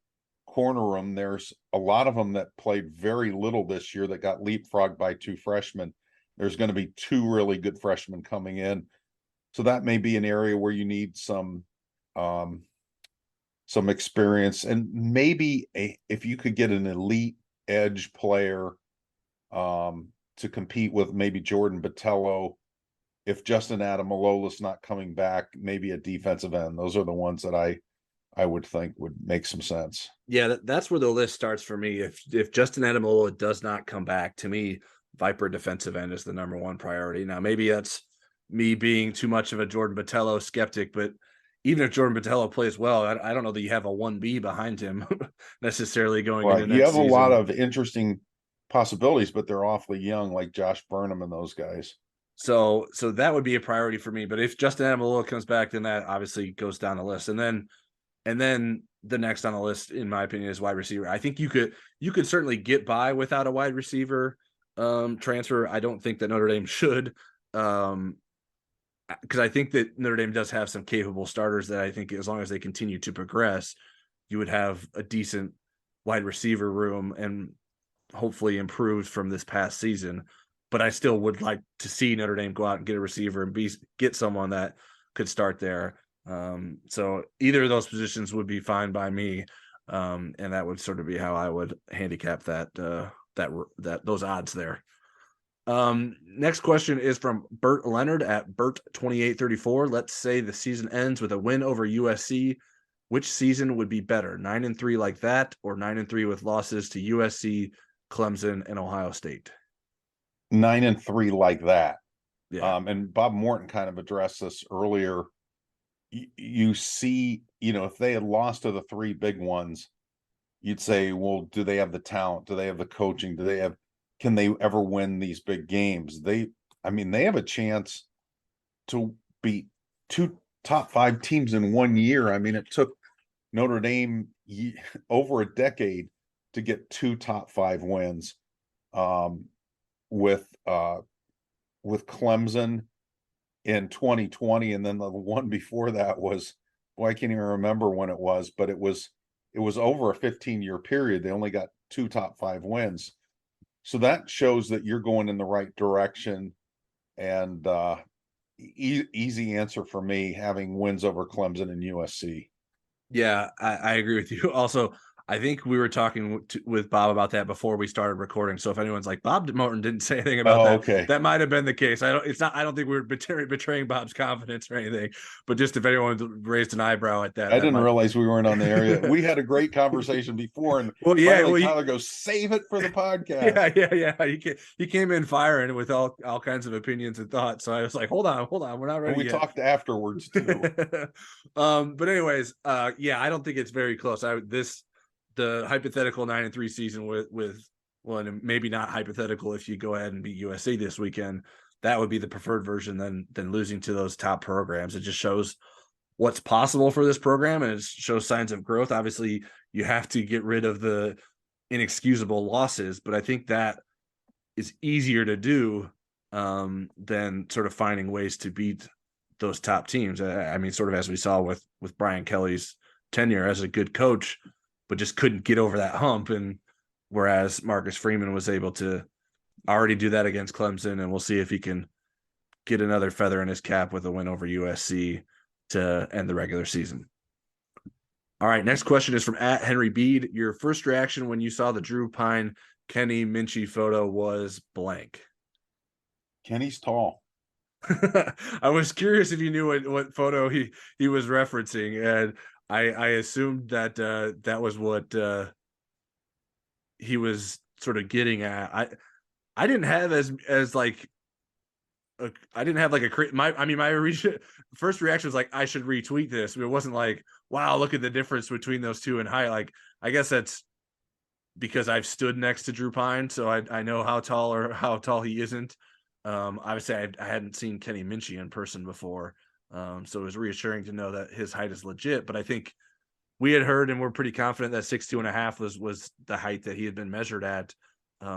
corner room. There's a lot of them that played very little this year that got leapfrogged by 2 freshmen. There's going to be 2 really good freshmen coming in. So that may be an area where you need some experience, and maybe if you could get an elite edge player to compete with maybe Jordan Botelho, if Justin Adamolola's not coming back, maybe a defensive end. Those are the ones that I would think would make some sense. Yeah, that's where the list starts for me. If Justin Adamola does not come back, to me, Viper defensive end is the number one priority. Now, maybe that's me being too much of a Jordan Botelho skeptic, but even if Jordan Botelho plays well, I don't know that you have a 1B behind him necessarily going into You next have a season. lot of interesting possibilities, but they're awfully young, like Josh Burnham and those guys. So that would be a priority for me. But if Justin Adamola comes back, then that obviously goes down the list. And then the next on the list, in my opinion, is wide receiver. I think you could certainly get by without a wide receiver transfer. I don't think that Notre Dame should, because I think that Notre Dame does have some capable starters that I think as long as they continue to progress, you would have a decent wide receiver room and hopefully improved from this past season. But I still would like to see Notre Dame go out and get a receiver and get someone that could start there. So either of those positions would be fine by me. And that would sort of be how I would handicap those odds there. Next question is from Bert Leonard at Bert2834. Let's say the season ends with a win over USC. Which season would be better, 9-3 like that, or 9-3 with losses to USC, Clemson, and Ohio State? 9-3 like that. Yeah. And Bob Morton kind of addressed this earlier. You see, if they had lost to the three big ones, you'd say, well, do they have the talent? Do they have the coaching? Can they ever win these big games? They have a chance to beat two top 5 teams in 1 year. I mean, it took Notre Dame over a decade to get 2 top 5 wins, with Clemson in 2020, and then the one before that was, I can't even remember when it was, but it was over a 15-year period. They only got 2 top 5 wins. So that shows that you're going in the right direction. And easy answer for me, having wins over Clemson and USC. Yeah, I agree with you. Also, I think we were talking with Bob about that before we started recording. So if anyone's like, Bob Morton didn't say anything about that, okay, that might have been the case. I don't think we were betraying Bob's confidence or anything, but just if anyone raised an eyebrow at that, I didn't realize we weren't on the area. We had a great conversation before, and Tyler goes, save it for the podcast. Yeah. He came in firing with all kinds of opinions and thoughts. So I was like, hold on, we're not ready. And we talked afterwards too. But anyways, I don't think it's very close. The hypothetical 9-3 season with and maybe not hypothetical if you go ahead and beat USC this weekend, that would be the preferred version than losing to those top programs. It just shows what's possible for this program, and it shows signs of growth. Obviously, you have to get rid of the inexcusable losses, but I think that is easier to do than sort of finding ways to beat those top teams. I mean, sort of as we saw with Brian Kelly's tenure as a good coach, but just couldn't get over that hump. And whereas Marcus Freeman was able to already do that against Clemson, and we'll see if he can get another feather in his cap with a win over USC to end the regular season. All right, next question is from at Henry Bede. Your first reaction when you saw the Drew Pyne, Kenny Minchey photo was blank. Kenny's tall. I was curious if you knew what photo he was referencing, and I assumed that that was what he was sort of getting at. I didn't have my first reaction was like, I should retweet this. It wasn't like, wow, look at the difference between those two in height. Like, I guess that's because I've stood next to Drew Pyne, so I know how tall he isn't. Obviously, I hadn't seen Kenny Minchey in person before. So it was reassuring to know that his height is legit, but I think we had heard and we're pretty confident that 6'2.5" was the height that he had been measured at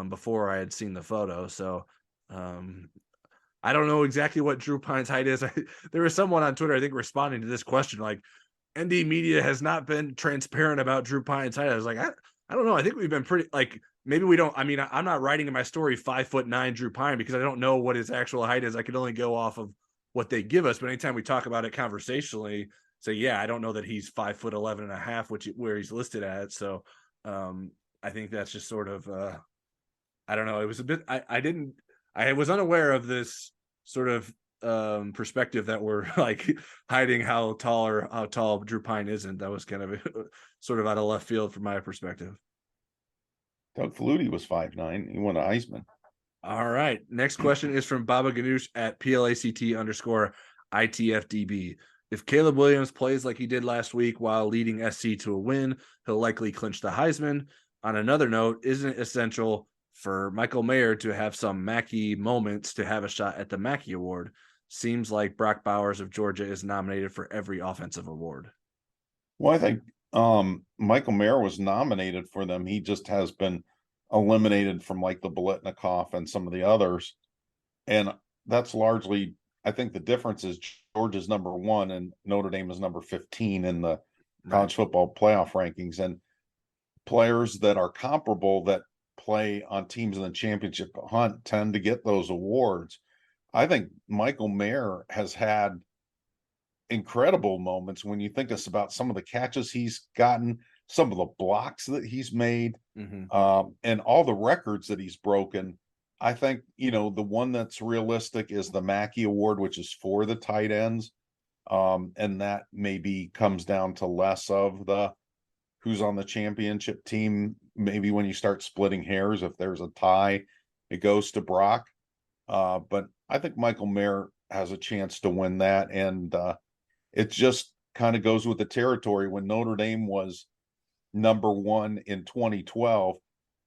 before I had seen the photo. So I don't know exactly what Drew Pyne's height is. There was someone on Twitter, I think, responding to this question, like, ND Media has not been transparent about Drew Pyne's height. I was like, I don't know. I think we've been pretty, like, maybe we don't. I mean, I'm not writing in my story 5'9" Drew Pyne because I don't know what his actual height is. I could only go off of what they give us, but anytime we talk about it conversationally, say, yeah, I don't know that he's 5'11.5", where he's listed at. So I think that's just sort of I don't know. It was a bit I was unaware of this sort of perspective that we're like hiding how tall Drew Pyne isn't. That was kind of sort of out of left field from my perspective. Doug Flutie was 5'9". He won a Heisman. All right. Next question is from Baba Ganoush at PLACT_ITFDB. If Caleb Williams plays like he did last week while leading SC to a win, he'll likely clinch the Heisman. On another note, isn't it essential for Michael Mayer to have some Mackey moments to have a shot at the Mackey Award? Seems like Brock Bowers of Georgia is nominated for every offensive award. Well, I think Michael Mayer was nominated for them. He just has been eliminated from like the Biletnikoff and some of the others. And that's largely, I think the difference is Georgia's number 1 and Notre Dame is number 15 in the college football playoff rankings. And players that are comparable that play on teams in the championship hunt tend to get those awards. I think Michael Mayer has had incredible moments when you think about some of the catches he's gotten, some of the blocks that he's made, and all the records that he's broken. I think, the one that's realistic is the Mackey Award, which is for the tight ends. And that maybe comes down to less of the who's on the championship team. Maybe when you start splitting hairs, if there's a tie, it goes to Brock. But I think Michael Mayer has a chance to win that. And it just kind of goes with the territory. When Notre Dame was number 1 in 2012,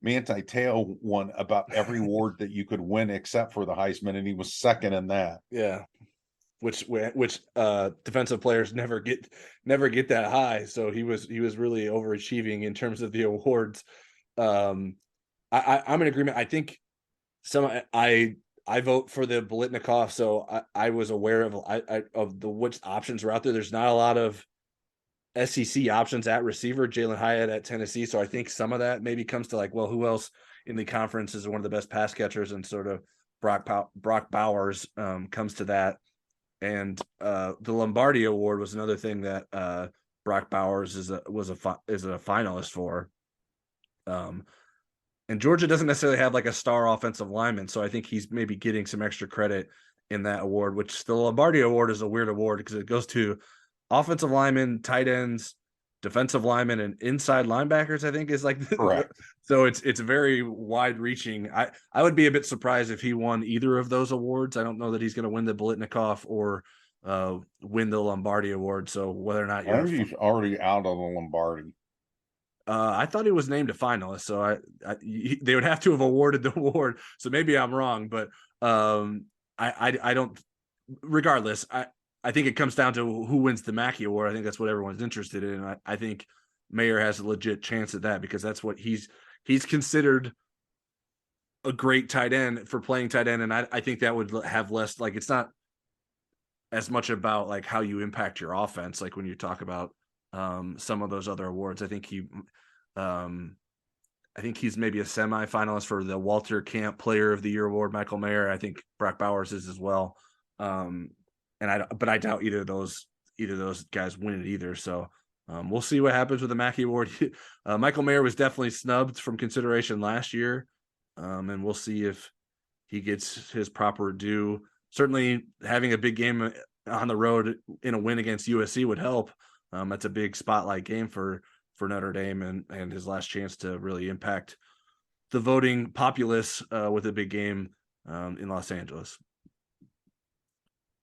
Manti Te'o won about every award that you could win except for the Heisman, and he was second in that. Yeah. Which defensive players never get that high. So he was really overachieving in terms of the awards. I'm in agreement. I think I vote for the Biletnikoff, so I was aware of which options are out there. There's not a lot of SEC options at receiver. Jalen Hyatt at Tennessee, so I think some of that maybe comes to like, well, who else in the conference is one of the best pass catchers, and sort of Brock Bowers comes to that. And the Lombardi Award was another thing that Brock Bowers is a finalist for. And Georgia doesn't necessarily have like a star offensive lineman, so I think he's maybe getting some extra credit in that award, which the Lombardi Award is a weird award because it goes to offensive linemen, tight ends, defensive linemen, and inside linebackers, I think is like correct. So it's very wide reaching. I would be a bit surprised if he won either of those awards. I don't know that he's going to win the Biletnikoff or win the Lombardi Award. So whether or not he's already out on the Lombardi. I thought he was named a finalist, so they would have to have awarded the award. So maybe I'm wrong, but I don't. Regardless, I think it comes down to who wins the Mackey Award. I think that's what everyone's interested in. I think Mayer has a legit chance at that because that's what he's considered a great tight end for playing tight end, and I think that would have less like it's not as much about like how you impact your offense, like when you talk about some of those other awards. I think he's maybe a semi-finalist for the Walter Camp Player of the Year award. Michael Mayer, I think Brock Bowers is as well. But I doubt either of those guys win it either. So we'll see what happens with the Mackey Award. Michael Mayer was definitely snubbed from consideration last year, and we'll see if he gets his proper due. Certainly, having a big game on the road in a win against USC would help. That's a big spotlight game for Notre Dame and his last chance to really impact the voting populace with a big game in Los Angeles.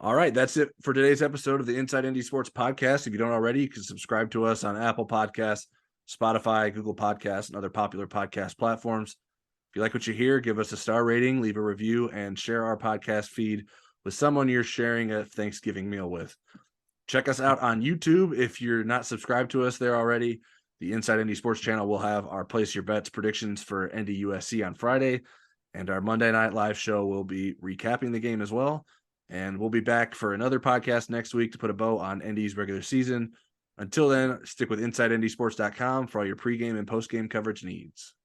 All right, that's it for today's episode of the Inside Indy Sports Podcast. If you don't already, you can subscribe to us on Apple Podcasts, Spotify, Google Podcasts, and other popular podcast platforms. If you like what you hear, give us a star rating, leave a review, and share our podcast feed with someone you're sharing a Thanksgiving meal with. Check us out on YouTube if you're not subscribed to us there already. The Inside Indy Sports channel will have our Place Your Bets predictions for ND USC on Friday, and our Monday Night Live show will be recapping the game as well. And we'll be back for another podcast next week to put a bow on ND's regular season. Until then, stick with InsideNDSports.com for all your pregame and postgame coverage needs.